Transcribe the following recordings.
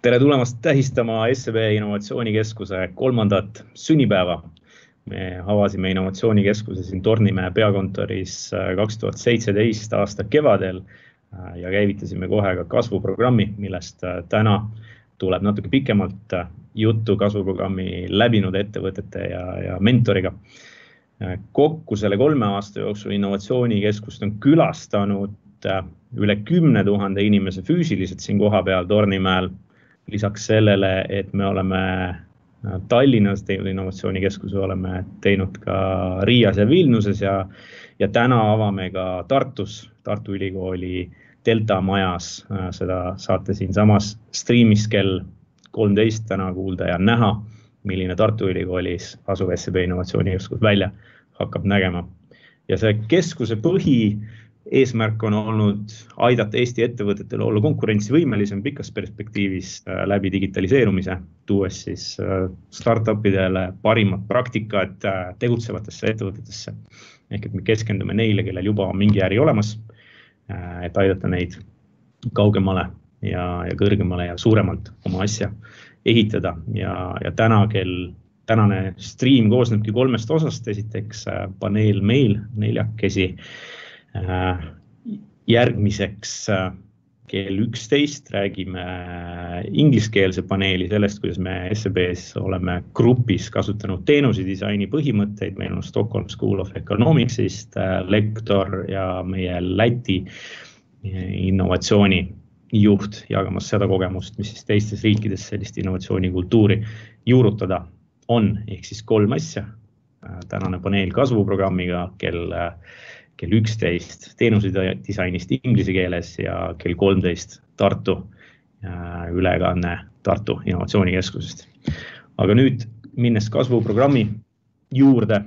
Tere tulemast tähistama SEB Innovatsioonikeskuse 3. sünnipäeva. Me avasime Innovatsioonikeskuse siin Tornimäe peakontoris 2017 aasta kevadel ja käivitasime kohe ka kasvuprogrammi, millest täna tuleb natuke pikemalt juttu kasvuprogrammi läbinud ettevõtete ja mentoriga. Kokku selle 3 aasta jooksul Innovatsioonikeskust on külastanud üle 10 000 inimese füüsiliselt siin koha peal Tornimäel. Lisaks sellele, et me oleme Tallinnas teinud Innovatsioonikeskuse, oleme teinud ka Riias ja Vilniuses ja täna avame ka Tartus, Tartu Ülikooli Delta majas. Seda saate siin samas streamis kell 13 täna kuulda ja näha, milline Tartu Ülikoolis asuv SEB Innovatsioonikeskus välja hakkab nägema. Ja see keskuse eesmärk on olnud aidata Eesti ettevõtetele olla konkurentsivõimelisem pikas perspektiivis läbi digitaliseerumise, tuues siis startupidele parimat praktikat tegutsevatesse ettevõtetesse. Ehk et me keskendume neile, kellel juba on mingi äri olemas, et aidata neid kaugemale ja kõrgemale ja suuremalt oma asja ehitada. Ja tänane stream koosnebki 3 osast. Esiteks paneel meil 4. Järgmiseks kell 11 räägime ingliskeelse paneeli sellest, kuidas me SEBs oleme grupis kasutanud teenusedisaini põhimõtteid. Meil on Stockholm School of Economicsist lektor ja meie Läti innovatsioonijuht jagamas seda kogemust, mis siis teistes riikides sellist innovatsioonikultuuri juurutada on. Ehk siis 3 asja. Tänane paneel kasvuprogrammiga kell 11 teenusedisainist inglise keeles ja kell 13 Tartu ülekanne Tartu Innovatsioonikeskusest. Aga nüüd minnes kasvuprogrammi juurde,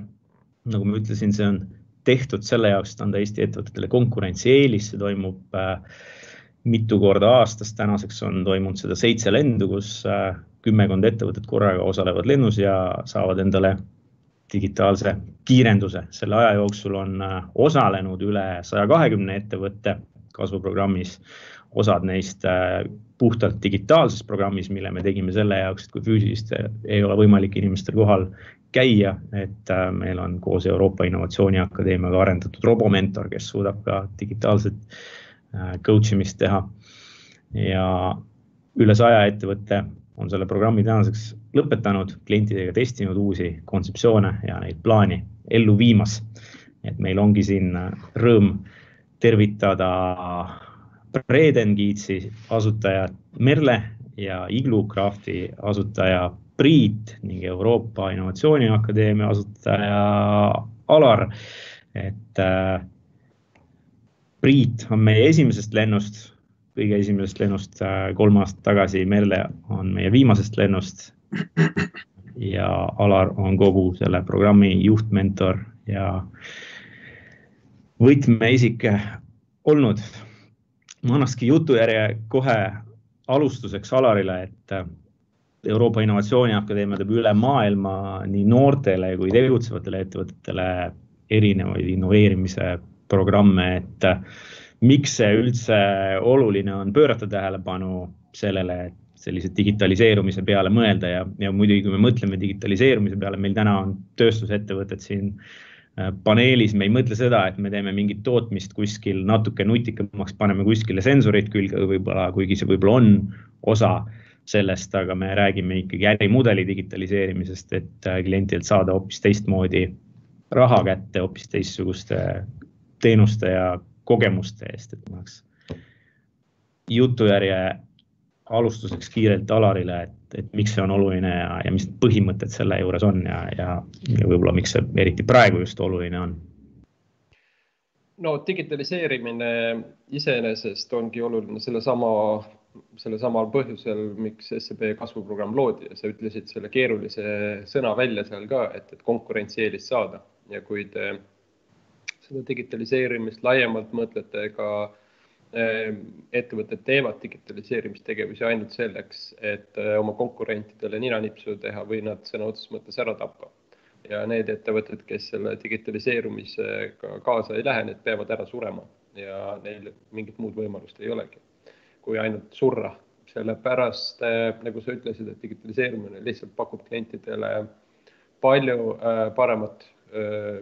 nagu ma ütlesin, see on tehtud selle jaoks, et anda Eesti ettevõtetele konkurentsieelis. See toimub mitu korda aastas. Tänaseks on toimunud seda 7 lendu, kus 10 ettevõtet korraga osalevad lennus ja saavad endale digitaalse kiirenduse. Selle aja jooksul on osalenud üle 120 ettevõtte kasvuprogrammis. Osad neist puhtalt digitaalses programmis, mille me tegime selle jaoks, et kui füüsilist ei ole võimalik inimestel kohal käia, et meil on koos Euroopa Innovatsiooniakadeemiaga arendatud Robomentor, kes suudab ka digitaalset coachimist teha. Ja üle 100 ettevõtte on selle programmi tänaseks lõpetanud, klientidega testinud uusi kontseptsioone ja neid plaani ellu viimas. Et meil ongi siin rõõm tervitada Breden Giitsi asutajat Merle ja Iglucrafti asutaja Priit ning Euroopa Innovatsiooniakadeemia asutaja Alar. Et Priit on meie esimesest lennust, kõige esimesest lennust 3 aastat tagasi. Merle on meie viimasest lennust ja Alar on kogu selle programmi juhtmentor ja võtmeisik olnud. Ma annakski jutujärje kohe alustuseks Alarile, et Euroopa Innovatsiooniakadeemia teeb üle maailma nii noortele kui tegutsevatele ettevõtetele erinevaid innoveerimise programme, et miks see üldse oluline on pöörata tähelepanu sellele, et sellise digitaliseerumise peale mõelda ja muidugi, kui me mõtleme digitaliseerumise peale, meil täna on tööstusettevõtted siin paneelis. Me ei mõtle seda, et me teeme mingit tootmist kuskil natuke nutikamaks, paneme kuskile sensorid külge võib-olla, kuigi see võib-olla on osa sellest, aga me räägime ikkagi ärimudeli digitaliseerimisest, et klientilt saada hoopis teistmoodi raha kätte, hoopis teistsuguste teenuste ja kogemuste eest. Et ma oleks jutujärje alustuseks kiirelt Alarile, et miks see on oluline ja mis põhimõtted selle juures on ja võib-olla miks see eriti praegu just oluline on. No digitaliseerimine iseenesest ongi oluline sellesamal põhjusel, miks SEB kasvuprogramm loodi ja sa ütlesid selle keerulise sõna välja seal ka, et konkurentsieelist saada. Ja kui te seda digitaliseerimist laiemalt mõtlete ka ettevõtted teevad digitaliseerimistegevusi ainult selleks, et oma konkurentidele ninanipsu teha või nad sõna otseses mõttes ära tappa. Ja need ettevõtted, kes selle digitaliseerumisega kaasa ei lähe, need peavad ära surema ja neil mingit muud võimalust ei olegi, kui ainult surra sellepärast, nagu sa ütlesid, et digitaliseerimine lihtsalt pakub klientidele palju paremat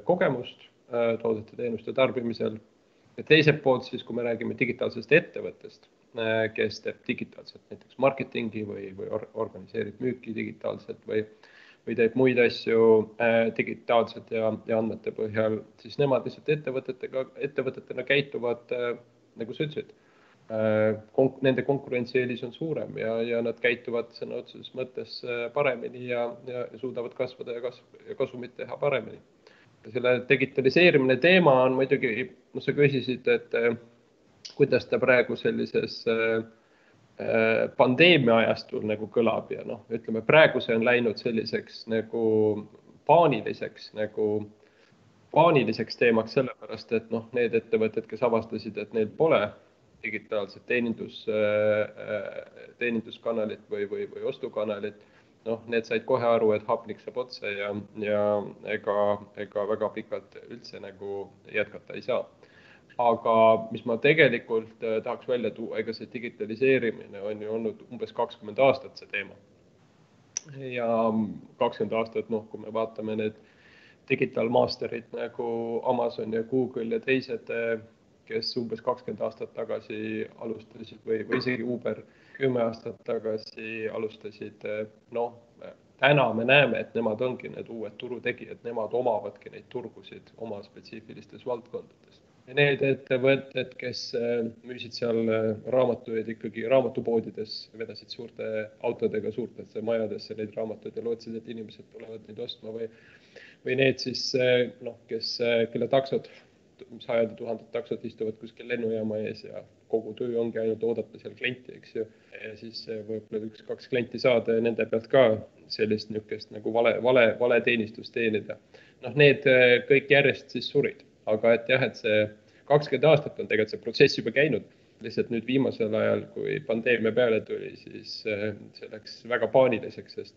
kogemust toodete teenuste tarbimisel. Ja teiselt poolt siis, kui me räägime digitaalsest ettevõttest, kes teeb digitaalselt näiteks marketingi või organiseerib müüki digitaalselt või teeb muid asju digitaalselt ja andmete põhjal, siis nemad lihtsalt ettevõtetena käituvad, nagu sa ütlesid, nende konkurentsieelis on suurem ja nad käituvad sõna otseses mõttes paremini ja suudavad kasvada ja kasumit teha paremini. Selle digitaliseerimine teema on muidugi, sa küsisid, et kuidas ta praegu sellises pandeemia ajastul nagu kõlab ja ütleme, praegu see on läinud selliseks nagu paaniliseks teemaks sellepärast, et need ettevõtted, kes avastasid, et neil pole digitaalset teeninduskanalit või ostukanalit, need said kohe aru, et hapnik saab otsa ja ega väga pikalt üldse nagu jätkata ei saa. Aga mis ma tegelikult tahaks välja tuua, ega see digitaliseerimine on ju olnud umbes 20 aastat see teema. Ja 20 aastat, kui me vaatame need digitaalmasterid nagu Amazon ja Google ja teised, kes umbes 20 aastat tagasi alustasid või isegi Uber 10 aastat tagasi alustasid, täna me näeme, et nemad ongi need uued turutegijad, nemad omavadki neid turgusid oma spetsiifilistes valdkondades. Ja need ettevõtted, kes müüsid seal raamatuid ikkagi raamatupoodides, vedasid suurte autodega suurtesse majadesse neid raamatuid ja lootsid, et inimesed tulevad neid ostma või need siis, kelle taksod, sajad ja tuhanded taksod istuvad kuskil lennujaama ees ja kogu töö ongi ainult oodata seal klienti, eks ju. Ja siis võib-olla 1-2 klienti saada ja nende pealt ka sellist niukest nagu vale teenistust teenida. Need kõik järjest siis surid. Aga et jah, et see 20 aastat on tegelikult see protsess juba käinud. Lihtsalt nüüd viimasel ajal, kui pandeemia peale tuli, siis see läks väga paaniliseks, sest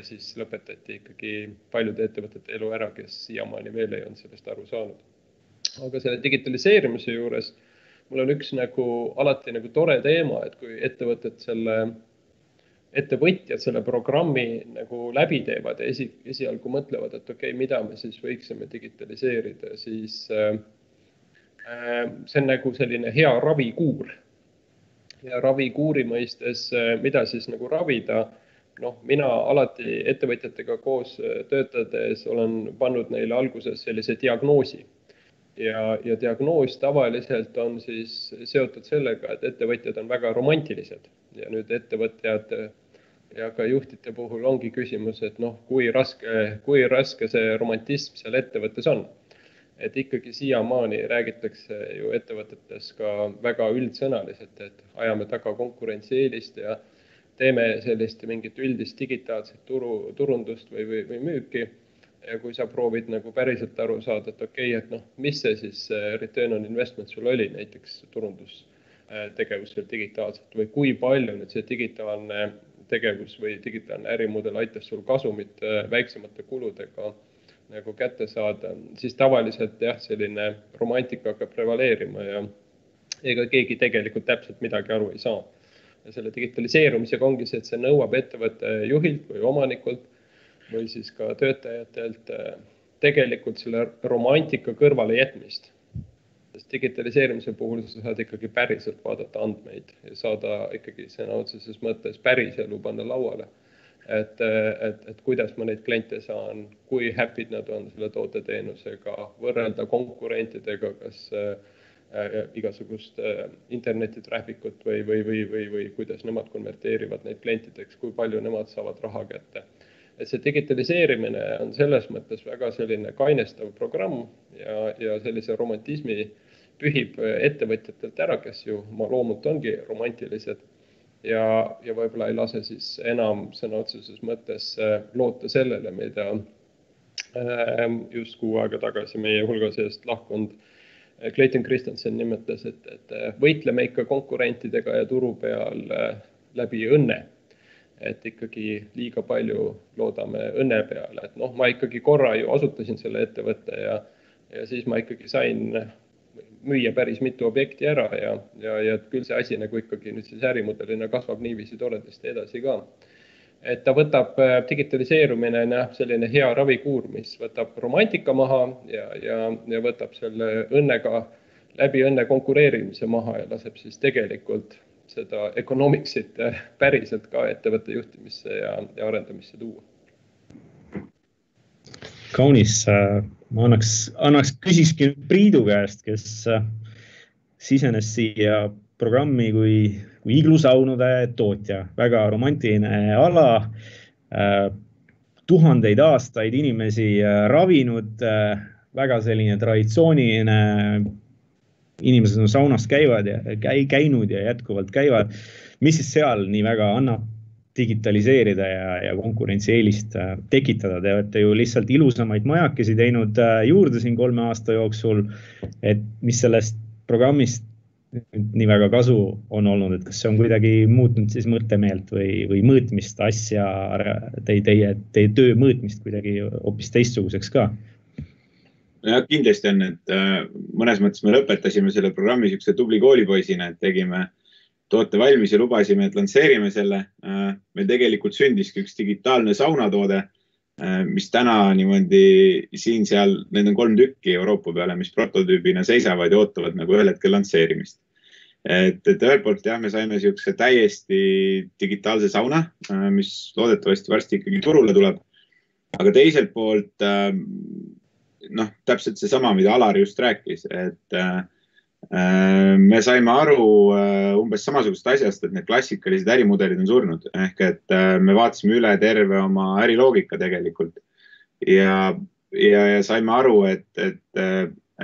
siis lõpetati ikkagi paljude ettevõtete elu ära, kes siiamaani veel ei olnud sellest aru saanud. Aga selle digitaliseerimise juures mul on üks alati tore teema, et kui ettevõtjad selle programmi läbi teevad ja esialgu mõtlevad, et okei, mida me siis võiksime digitaliseerida, siis see on selline hea ravikuur. Ja ravikuuri mõistes, mida siis ravida, mina alati ettevõtjatega koos töötades olen pannud neile alguses sellise diagnoosi. Ja diagnoos tavaliselt on siis seotud sellega, et ettevõtjad on väga romantilised ja nüüd ettevõtjad ja ka juhtide puhul ongi küsimus, et kui raske see romantism seal ettevõttes on. Et ikkagi siiamaani räägitakse ju ettevõtetes ka väga üldsõnaliselt, et ajame taga konkurentsieelist ja teeme sellist mingit üldist digitaalset turundust või müüki. Ja kui sa proovid päriselt aru saada, et okei, et mis see siis return on investment sul oli näiteks turundustegevusel digitaalselt või kui palju nüüd see digitaalne tegevus või digitaalne ärimudel aitas sul kasumit väiksemate kuludega kätte saada, siis tavaliselt jah, selline romantika hakkab prevaleerima ja ega keegi tegelikult täpselt midagi aru ei saa. Ja selle digitaliseerumisega ongi see, et see nõuab ettevõtte juhilt või omanikult või siis ka töötajatelt tegelikult selle romantika kõrvale jätmist. Sest digitaliseerimise puhul sa saad ikkagi päriselt vaadata andmeid ja saada ikkagi sõna otseses mõttes päris elu panna lauale. Et kuidas ma neid kliente saan, kui happy'd nad on selle tooteteenusega, võrrelda konkurentidega, kas igasugust internetitraffikut või kuidas nemad konverteerivad neid klientideks, kui palju nemad saavad raha kätte. Et see digitaliseerimine on selles mõttes väga selline kainestav programm ja sellise romantismi pühib ettevõtjatelt ära, kes ju oma loomult ongi romantilised ja võib-olla ei lase siis enam sõna otseses mõttes loota sellele, mida just kuu aega tagasi meie hulga seest lahkunud Clayton Christensen nimetas, et võitleme ikka konkurentidega ja turu peal läbi õnne. Et ikkagi liiga palju loodame õnne peale. Et ma ikkagi korra ju asutasin selle ettevõtte ja siis ma ikkagi sain müüa päris mitu objekti ära ja küll see asi nagu ikkagi nüüd siis ärimudelina kasvab niiviisi toredasti edasi ka. Et ta võtab digitaliseerumine selline hea ravikuur, mis võtab romantika maha ja võtab selle õnnega läbi õnne konkureerimise maha ja laseb siis tegelikult seda economicsit päriselt ka ettevõtte juhtimisse ja arendamisse tuua. Kaunis, ma annaks küsiski Priidu käest, kes sisenes siia programmi kui iglusaunude tootja. Väga romantiline ala, tuhandeid aastaid inimesi ravinud, väga selline traditsiooniline, inimesed on saunas käinud ja jätkuvalt käivad. Mis siis seal nii väga annab digitaliseerida ja konkurentsieelist tekitada? Te olete ju lihtsalt ilusamaid majakesi teinud juurde siin 3 aasta jooksul, et mis sellest programmist nii väga kasu on olnud, et kas see on kuidagi muutnud siis mõttemeelt või mõõtmist asja, teie töö mõõtmist kuidagi hoopis teistsuguseks ka? Ja, kindlasti on, et mõnes mõttes me lõpetasime selle programmi siukse tubli koolipoisina, et tegime toote valmis ja lubasime, et lansseerime selle. Meil tegelikult sündiski üks digitaalne saunatoode, mis täna niimoodi siin-seal, need on 3 tükki Euroopa peale, mis prototüübina seisavad ja ootavad nagu ühel hetkel lansseerimist. Et ühelt poolt jah, me saime siukse täiesti digitaalse sauna, mis loodetavasti varsti ikkagi turule tuleb. Aga teiselt poolt täpselt see sama, mida Alar just rääkis, et me saime aru umbes samasugust asjast, et need klassikalised ärimudelid on surnud. Ehk et me vaatasime üle terve oma äriloogika tegelikult ja saime aru, et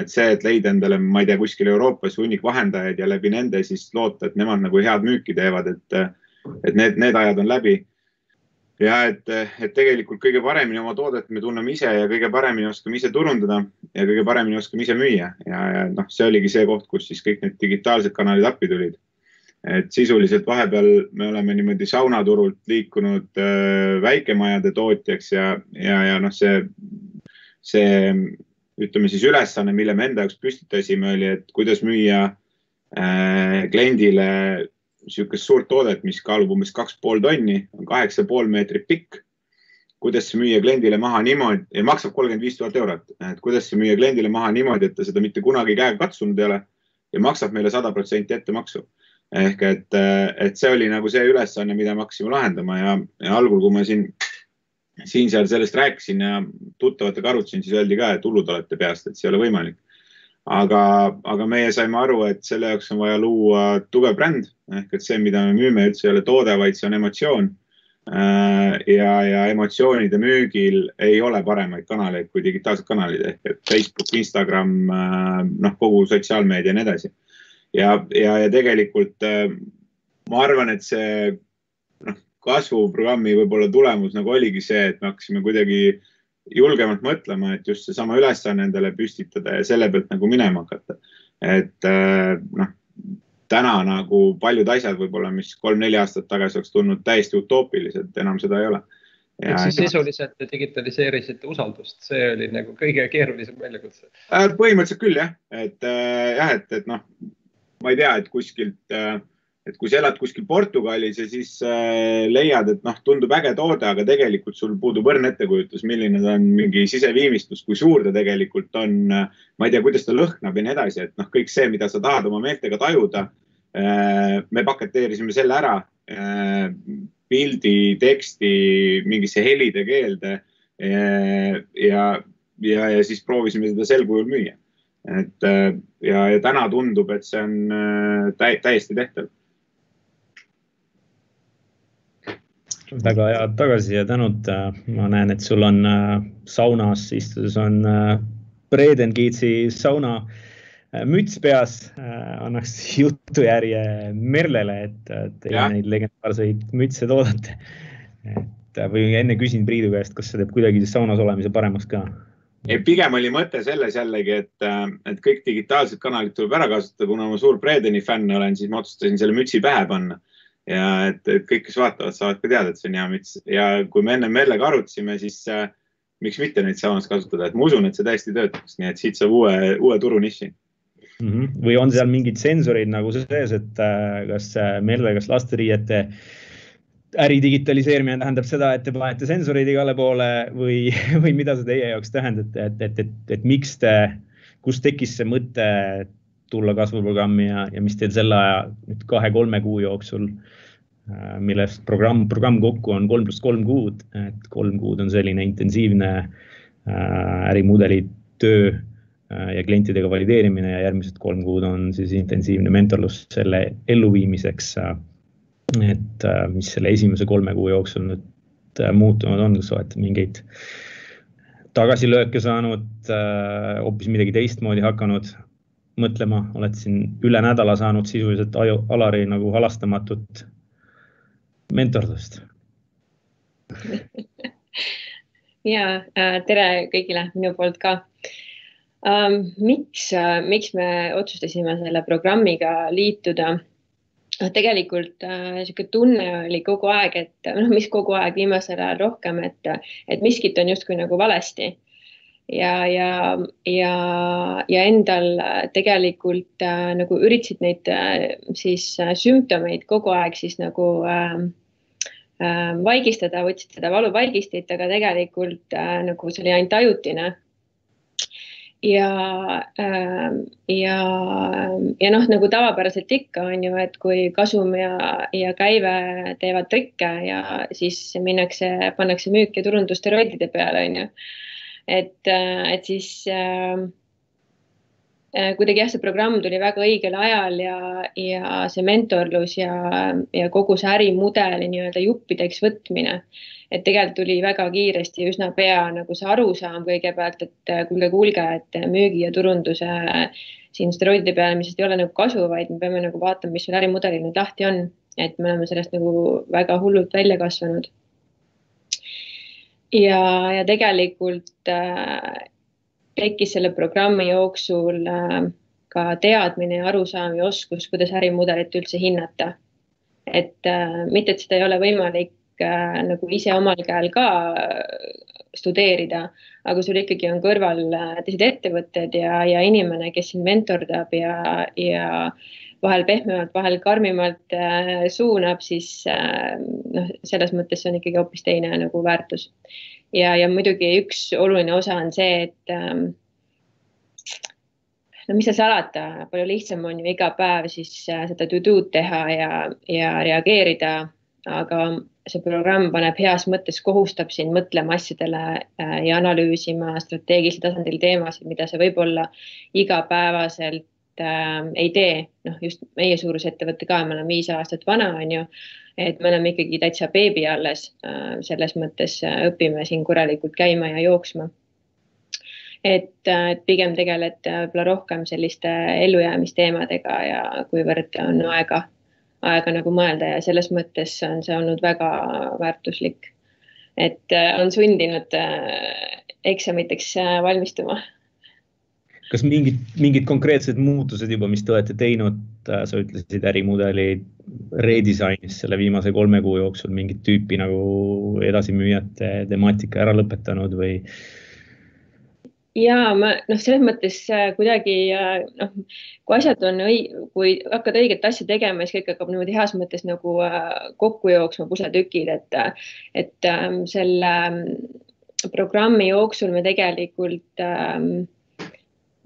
see, et leida endale, ma ei tea, kuskil Euroopas hunnik vahendajaid ja läbi nende siis loota, et nemad nagu head müüki teevad, et need ajad on läbi. Ja et tegelikult kõige paremini oma toodet me tunneme ise ja kõige paremini oskame ise turundada ja kõige paremini oskame ise müüa. Ja see oligi see koht, kus siis kõik need digitaalsed kanalid appi tulid. Et sisuliselt vahepeal me oleme niimoodi saunaturult liikunud väikemajade tootjaks ja see ütleme siis ülesanne, mille me enda jaoks püstitasime, oli, et kuidas müüa kliendile siukest suurt toodet, mis kaalub umbes 2,5 tonni, on 8,5 meetrit pikk. Kuidas see müüa kliendile maha niimoodi, ja maksab 35 000 eurot, et kuidas see müüa kliendile maha niimoodi, et ta seda mitte kunagi käega katsunud ei ole ja maksab meile 100% ettemaksu. Ehk et see oli nagu see ülesanne, mida me hakkasime lahendama ja algul, kui ma siin seal sellest rääkisin ja tuttavatega arutasin, siis öeldi ka, et hullud olete peast, et see ei ole võimalik. Aga meie saime aru, et selle jaoks on vaja luua tugev bränd, ehk et see, mida me müüme, üldse ei ole toode, vaid see on emotsioon. Ja emotsioonide müügil ei ole paremaid kanaleid kui digitaalsed kanalid, ehk et Facebook, Instagram, kogu sotsiaalmeedia ja nii edasi. Ja tegelikult ma arvan, et see kasvuprogrammi võib-olla tulemus nagu oligi see, et me hakkasime kuidagi julgemalt mõtlema, et just see sama ülesanne endale püstitada ja selle pealt nagu minema hakata. Et täna nagu paljud asjad võib-olla, mis 3-4 aastat tagasi oleks tulnud täiesti utoopilised, enam seda ei ole. Et siis sisuliselt digitaliseerisite usaldust, see oli nagu kõige keerulisem väljakutse. Põhimõtteliselt küll jah, et ma ei tea, et kuskilt, et kui sa elad kuskil Portugalis ja siis leiad, et tundub äge toode, aga tegelikult sul puudub õrn ettekujutus, milline ta on mingi siseviimistus, kui suur ta tegelikult on, ma ei tea, kuidas ta lõhnab ja nii edasi, et kõik see, mida sa tahad oma meeltega tajuda, me paketeerisime selle ära, pildi, teksti, mingisse helide keelde ja siis proovisime seda sel kujul müüa. Ja täna tundub, et see on täiesti tehtav. Väga head tagasi ja tänud. Ma näen, et sul on saunas istudes on Bredenkiitsi sauna müts peas. Annaks jutujärje Merlele, et teie neid legendaarseid mütse toodate. Või enne küsin Priidu käest, kas see teeb kuidagi saunas olemise paremaks ka? Pigem oli mõte selles jällegi, et kõik digitaalsed kanalid tuleb ära kasutada, kuna ma suur Bredeni fänn olen, siis ma otsustasin selle mütsi pähe panna. Ja et kõik, kes vaatavad, saavad ka teada, et see on hea müts. Ja kui me enne Merlega arutasime, siis miks mitte neid saunas kasutada, et ma usun, et see täiesti töötaks, nii et siit saab uue turuniši. Või on seal mingid sensorid nagu sees, et kas Merle, kas lasteriiete äri digitaliseerimine tähendab seda, et te panete sensorid igale poole või mida see teie jaoks tähendate, et miks kus tekkis see mõte tulla kasvuprogrammi ja mis teil selle aja nüüd 2-3 kuu jooksul, millest programm kokku on 3+3 kuud, et 3 kuud on selline intensiivne ärimudeli töö ja klientidega valideerimine ja järgmised 3 kuud on siis intensiivne mentorlus selle elluviimiseks, et mis selle esimese 3 kuu jooksul nüüd muutunud on, kas olete mingeid tagasilööke saanud, hoopis midagi teistmoodi hakanud mõtlema, olete siin üle nädala saanud sisuliselt Alari nagu halastamatut mentorlust. Ja, tere kõigile minu poolt ka. Miks me otsustasime selle programmiga liituda? Tegelikult selline tunne oli kogu aeg, et mis kogu aeg viimasel ajal rohkem, et miskit on justkui nagu valesti. Ja endal tegelikult nagu üritasid neid siis sümptomeid kogu aeg siis nagu vaigistada, võtsid seda valuvaigistit, aga tegelikult nagu see oli ainult ajutine. Ja nagu tavapäraselt ikka on ju, et kui kasum ja käive teevad trikke ja siis pannakse müük ja turundusteroidide peale on ju. Et siis kuidagi jah, see programm tuli väga õigel ajal ja see mentorlus ja kogu see ärimudeli nii-öelda juppideks võtmine. Et tegelikult tuli väga kiiresti üsna pea nagu see arusaam kõigepealt, et kuulge, et müügi ja turunduse siin steroidide peale, mis ei ole nagu kasu, vaid me peame nagu vaatama, mis sul ärimudelil nüüd lahti on, et me oleme sellest nagu väga hullult välja kasvanud. Ja tegelikult tekkis selle programmi jooksul ka teadmine ja arusaam ja oskus, kuidas ärimudelit üldse hinnata. Et mitte, et seda ei ole võimalik nagu ise omal käel ka studeerida, aga sul ikkagi on kõrval teised ettevõtted ja inimene, kes sind mentordab ja vahel pehmemalt, vahel karmimalt suunab, siis selles mõttes on ikkagi hoopis teine nagu väärtus. Ja muidugi üks oluline osa on see, et mis seal salata, palju lihtsam on ju iga päev siis seda to-do'd teha ja reageerida, aga see programm paneb heas mõttes, kohustab sind mõtlema asjadele ja analüüsima strateegilisel tasandil teemasid, mida sa võib-olla igapäevaselt ei tee. Just meie suurusettevõtte ka, me oleme 5 aastat vana, on ju, et me oleme ikkagi täitsa beebi alles, selles mõttes õpime siin korralikult käima ja jooksma. Et pigem tegeled võib-olla rohkem selliste ellujäämisteemadega ja kuivõrd on aega nagu mõelda ja selles mõttes on see olnud väga väärtuslik, et on sundinud eksamiteks valmistuma. Kas mingid konkreetsed muutused juba, mis te olete teinud, sa ütlesid ärimudeli redisainis selle viimase 3 kuu jooksul, mingit tüüpi nagu edasimüüjate temaatika ära lõpetanud või? Ja selles mõttes kuidagi, kui asjad on kui hakkad õiget asja tegema, siis kõik hakkab niimoodi heas mõttes nagu kokku jooksma pusletükid, et selle programmi jooksul me tegelikult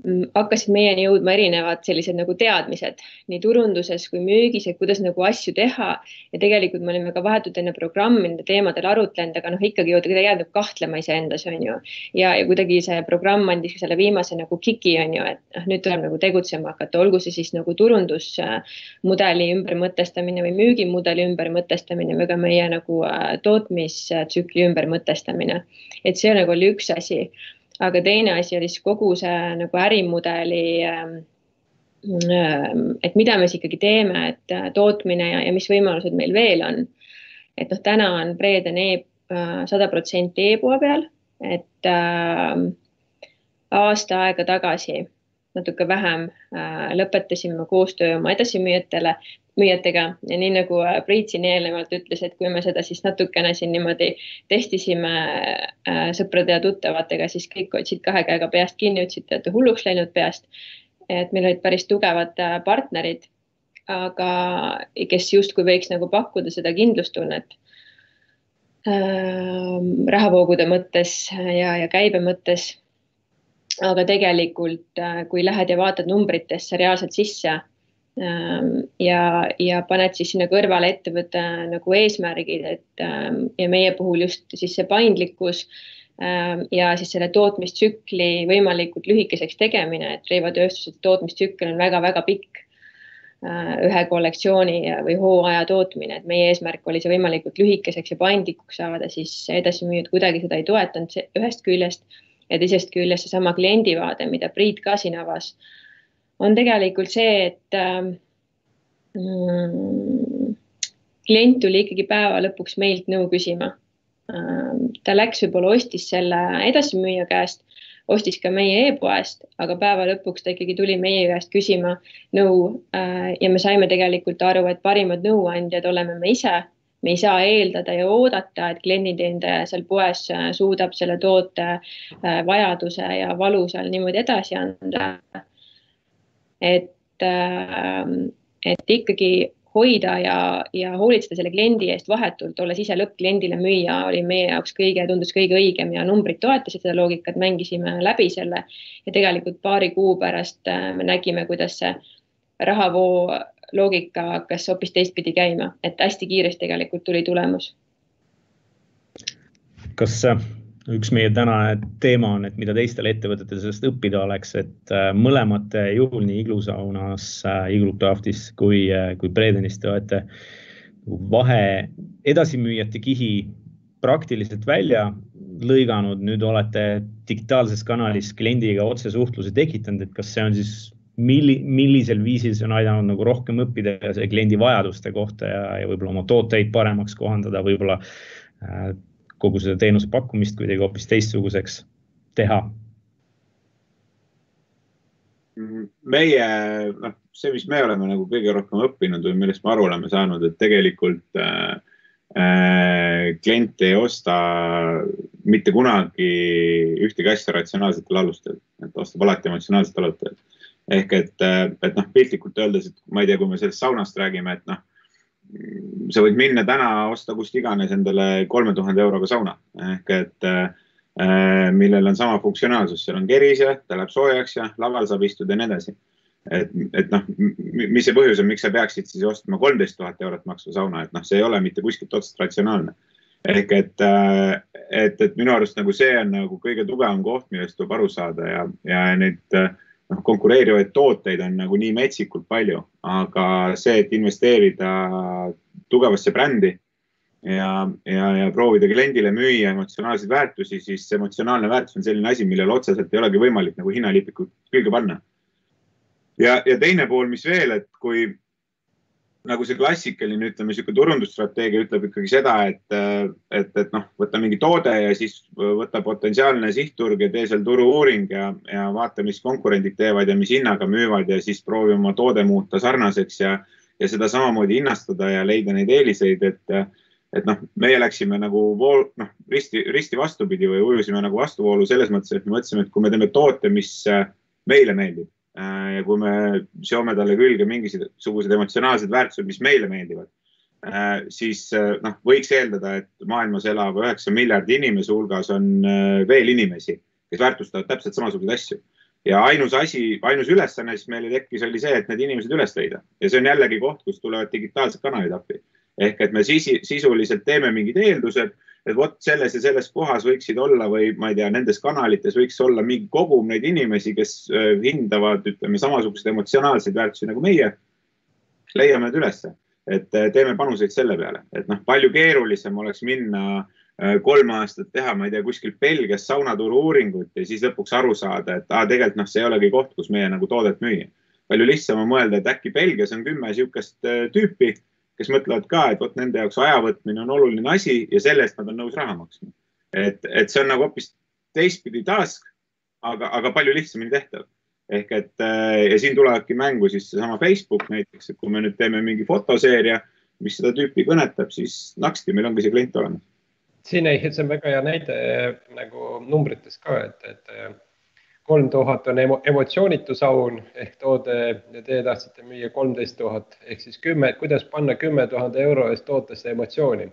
hakkasid meieni jõudma erinevad sellised nagu teadmised nii turunduses kui müügis, et kuidas nagu asju teha ja tegelikult me olime ka vahetult enne programmi nende teemadel arutlenud, aga ikkagi jääb kahtlema iseendas on ju ja kuidagi see programm andis selle viimase nagu kiki on ju, et nüüd tuleb nagu tegutsema hakata, olgu see siis nagu turundusmudeli ümbermõtestamine või müügimudeli ümbermõtestamine või ka meie nagu tootmistsükli ümbermõtestamine, et see nagu oli üks asi. Aga teine asi oli kogu see nagu ärimudeli, et mida me ikkagi teeme, et tootmine ja mis võimalused meil veel on. Et täna on Breeden 100% e-poe peal, et aasta aega tagasi, natuke vähem, lõpetasime koostöö oma edasimüüjatega ja nii nagu Priit siin eelnevalt ütles, et kui me seda siis natukene siin niimoodi testisime sõprade ja tuttavatega, siis kõik otsid 2 käega peast kinni, ütlesid, et olete hulluks läinud peast. et meil olid päris tugevad partnerid, aga kes justkui võiks nagu pakkuda seda kindlustunnet rahavoogude mõttes ja käibe mõttes. Aga tegelikult, kui lähed ja vaatad numbritesse reaalselt sisse ja paned siis sinna kõrvale ettevõtte nagu eesmärgid, et ja meie puhul just siis see paindlikkus ja siis selle tootmistsükli võimalikult lühikeseks tegemine, et reivatööstuse tootmistsükkel on väga-väga pikk ühe kollektsiooni või hooaja tootmine, et meie eesmärk oli see võimalikult lühikeseks ja paindlikuks saada, siis edasimüüjad kuidagi seda ei toetanud ühest küljest ja teisest küljest seesama kliendivaade, mida Priit ka siin avas, on tegelikult see, et klient tuli ikkagi päeva lõpuks meilt nõu küsima. Ta läks võib-olla ostis selle edasimüüja käest, ostis ka meie e-poest, aga päeva lõpuks ta ikkagi tuli meie käest küsima nõu ja me saime tegelikult aru, et parimad nõuandjad oleme me ise. Me ei saa eeldada ja oodata, et klienditeenindaja seal poes suudab selle toote vajaduse ja valu seal niimoodi edasi anda. Et ikkagi hoida ja hoolitseda selle kliendi eest vahetult, olles ise lõppkliendile müüa, oli meie jaoks tundus kõige õigem ja numbrid toetasid seda loogikat, mängisime läbi selle ja tegelikult paari kuu pärast me nägime, kuidas see rahavoo loogika hakkas hoopis teistpidi käima, et hästi kiiresti tegelikult tuli tulemus. Kas üks meie tänane teema on, et mida teistele ettevõtetel sellest õppida oleks, et mõlemate juhul nii Iglusaunas, Iglucraftis kui Bredenis te olete vahe edasimüüjate kihi praktiliselt välja lõiganud, nüüd olete digitaalses kanalis kliendiga otsesuhtluse tekitanud, et kas see on siis millisel viisil see on aidanud nagu rohkem õppida see kliendi vajaduste kohta ja võib-olla oma tooteid paremaks kohandada, võib-olla kogu seda teenuse pakkumist kuidagi hoopis teistsuguseks teha? See, mis me oleme nagu kõige rohkem õppinud või millest me aru oleme saanud, et tegelikult klient ei osta mitte kunagi ühtegi asja ratsionaalsetel alustel, et ostab alati emotsionaalsetel alustel. Ehk et piltlikult öeldes, et ma ei tea, kui me sellest saunast räägime, et sa võid minna täna osta kust iganes endale 3000 euroga sauna, ehk et millel on sama funktsionaalsus, seal on kerise, ta läheb soojaks ja laval saab istuda ja nii edasi. Mis see põhjus on, miks sa peaksid siis ostma 13 000 eurot maksva sauna, et see ei ole mitte kuskilt otsast ratsionaalne. Ehk et minu arust nagu see on nagu kõige tugevam koht, millest tuleb aru saada ja neid konkureerivaid tooteid on nagu nii metsikult palju, aga see, et investeerida tugevasse brändi ja proovida kliendile müüa emotsionaalseid väärtusi, siis emotsionaalne väärtus on selline asi, millel otseselt ei olegi võimalik nagu hinnalipikut külge panna. Ja teine pool, mis veel, et kui nagu see klassikaline, ütleme, siuke turundusstrateegia ütleb ikkagi seda, et võta mingi toode ja siis võta potentsiaalne sihtturg ja tee seal turu-uuring ja vaata, mis konkurendid teevad ja mis hinnaga müüvad ja siis proovi oma toode muuta sarnaseks ja seda samamoodi hinnastada ja leida neid eeliseid, et meie läksime nagu risti vastupidi või ujusime nagu vastuvoolu selles mõttes, et me mõtlesime, et kui me teeme toote, mis meile meeldib, ja kui me seome talle külge mingisugused emotsionaalsed väärtused, mis meile meeldivad, siis võiks eeldada, et maailmas elab 9 miljardi inimese hulgas on veel inimesi, kes väärtustavad täpselt samasuguseid asju. Ja ainus ülesanne, mis meile tekkis, oli see, et need inimesed üles leida. Ja see on jällegi koht, kus tulevad digitaalsed kanalid appi. Ehk et me sisuliselt teeme mingid eeldused, et vot selles ja selles kohas võiksid olla või ma ei tea, nendes kanalites võiks olla mingi kogum neid inimesi, kes hindavad, ütleme, samasugused emotsionaalseid väärtusi nagu meie, leiame need ülesse, et teeme panuseid selle peale. Et palju keerulisem oleks minna 3 aastat teha, ma ei tea, kuskil Belgias saunaturu uuringut ja siis lõpuks aru saada, et tegelikult see ei olegi koht, kus meie nagu toodet müüa. Palju lihtsam on mõelda, et äkki Belgias on 10 siukest tüüpi, kes mõtlevad ka, et vot nende jaoks ajavõtmine on oluline asi ja selle eest nad on nõus raha maksma. Et see on nagu hoopis teistpidi task, aga palju lihtsamini tehtav. Ehk et ja siin tulevadki mängu siis sama Facebook näiteks, et kui me nüüd teeme mingi fotoseeria, mis seda tüüpi kõnetab, siis naksti meil ongi see klient olemas. Siin see on väga hea näide nagu numbrites ka, et 3000 on emotsioonitu saun ehk toode ja te tahtsite müüa 13 000 ehk siis 10, kuidas panna 10 000 euro eest tootesse emotsiooni.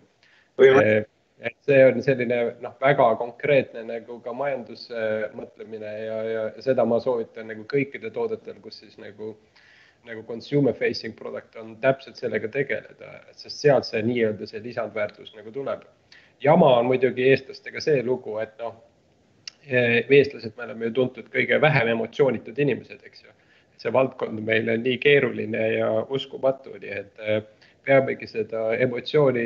Et see on selline väga konkreetne nagu ka majandusmõtlemine ja seda ma soovitan nagu kõikide toodetel, kus siis nagu consumer facing product on täpselt sellega tegeleda, sest sealt see nii-öelda see lisandväärtus nagu tuleb. Jama on muidugi eestlastega see lugu, et eestlased me oleme ju tuntud kõige vähem emotsioonitud inimesed, eks ju. See valdkond meil on nii keeruline ja uskumatu, et peamegi seda emotsiooni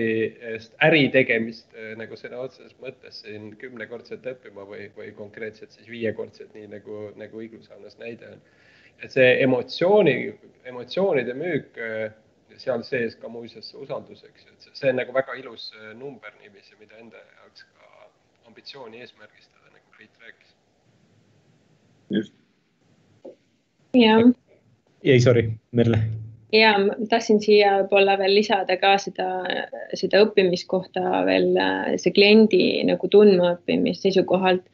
äri tegemist nagu sõna otseses mõttes siin 10-kordselt õppima või konkreetselt siis 5-kordselt, nii nagu Iglusaunas näide on. Et see emotsioonide müük seal sees ka muuseas usalduseks, et see on nagu väga ilus number niiviisi, mida enda jaoks ka ambitsiooni eesmärgistada. Rääkis. Just. Ei, sorry, Merle. Ja tahtsin siia võib-olla veel lisada ka seda õppimiskohta veel see kliendi nagu tundma õppimist seisukohalt,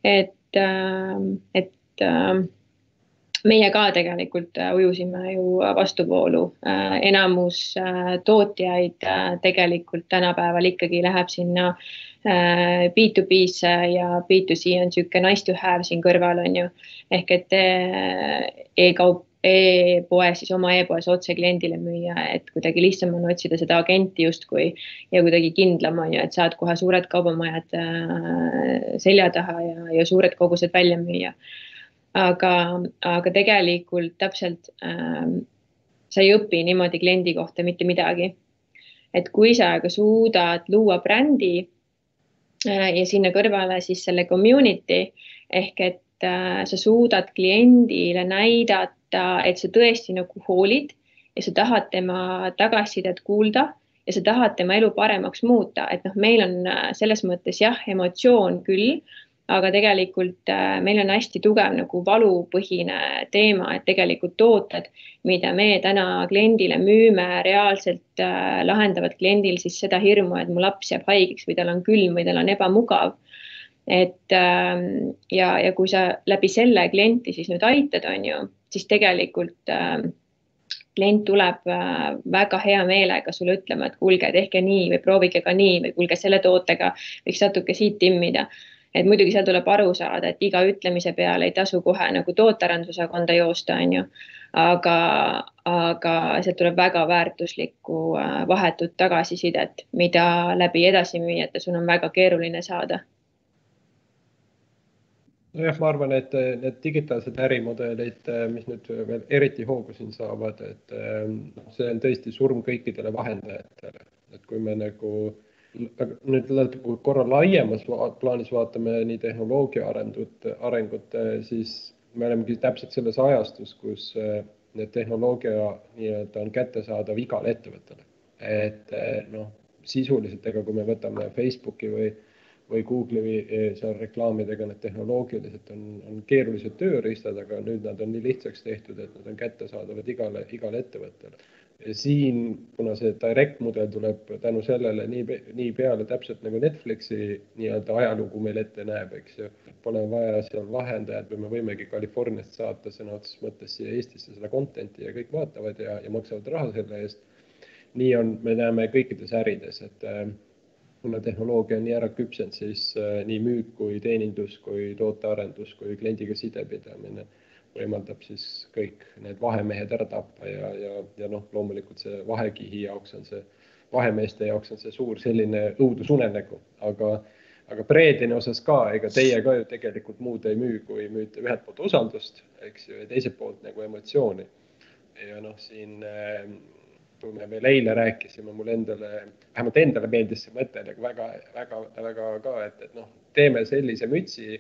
et meie ka tegelikult ujusime ju vastuvoolu. Enamus tootjaid tegelikult tänapäeval ikkagi läheb sinna B2B-sse ja B2C on siuke nice to have siin kõrval on ju. Ehk et e-poe siis oma e-poes otse kliendile müüa, et kuidagi lihtsam on otsida seda agenti justkui ja kuidagi kindlam on ju, et saad kohe suured kaubamajad selja taha ja suured kogused välja müüa. Aga tegelikult täpselt sa ei õpi niimoodi kliendi kohta mitte midagi. Et kui sa aga suudad luua brändi ja sinna kõrvale siis selle community ehk et sa suudad kliendile näidata, et sa tõesti nagu hoolid ja sa tahad tema tagasisidet kuulda ja sa tahad tema elu paremaks muuta. Et meil on selles mõttes jah, emotsioon küll, aga tegelikult meil on hästi tugev nagu valupõhine teema, et tegelikult tooted, mida me täna kliendile müüme, reaalselt lahendavad kliendil siis seda hirmu, et mu laps jääb haigeks või tal on külm või tal on ebamugav. Et ja kui sa läbi selle klienti siis nüüd aitad, on ju, siis tegelikult klient tuleb väga hea meelega sulle ütlema, et kuulge, tehke nii või proovige ka nii või kuulge selle tootega võiks natuke siit timmida. Et muidugi seal tuleb aru saada, et iga ütlemise peale ei tasu kohe nagu tootearendusosakonda joosta, on ju. Aga sealt tuleb väga väärtuslikku vahetut tagasisidet, mida läbi edasimüüjate sul on väga keeruline saada. Nojah, ma arvan, et need digitaalsed ärimudelid, mis nüüd veel eriti hoogu siin saavad, et see on tõesti surm kõikidele vahendajatele. Et kui me nagu nüüd korra laiemas plaanis vaatame nii tehnoloogia arengut, siis me olemegi täpselt selles ajastus, kus need tehnoloogia on kättesaadav igale ettevõttele. Et sisuliselt, kui me võtame Facebooki või Google'i seal reklaamidega, need tehnoloogiliselt on keerulised tööriistad, aga nüüd nad on nii lihtsaks tehtud, et nad on kättesaadavad igale ettevõttele. Ja siin, kuna see direct mudel tuleb tänu sellele nii peale täpselt nagu Netflixi ajalugu meil ette näeb, eks ju. Pole vaja seal vahendajad või me võimegi Californiast saata sõna otseses mõttes siia Eestisse seda contenti ja kõik vaatavad ja maksavad raha selle eest. Nii on, me näeme kõikides ärides, et kuna tehnoloogia on nii ära küpsend, siis nii müük kui teenindus, kui tootearendus, kui kliendiga sidepidamine võimaldab siis kõik need vahemehed ära tappa ja loomulikult see vahekihi jaoks on see, vahemeeste jaoks on see suur selline õudusunenägu, aga Breedeni osas ka, ega teie ka ju tegelikult muud ei müü, kui müüte ühelt poolt usaldust, eks ju, ja teiselt poolt nagu emotsiooni. Ja siin kui me veel eile rääkisime, mul vähemalt endale meeldis see mõte väga ka, et teeme sellise mütsi,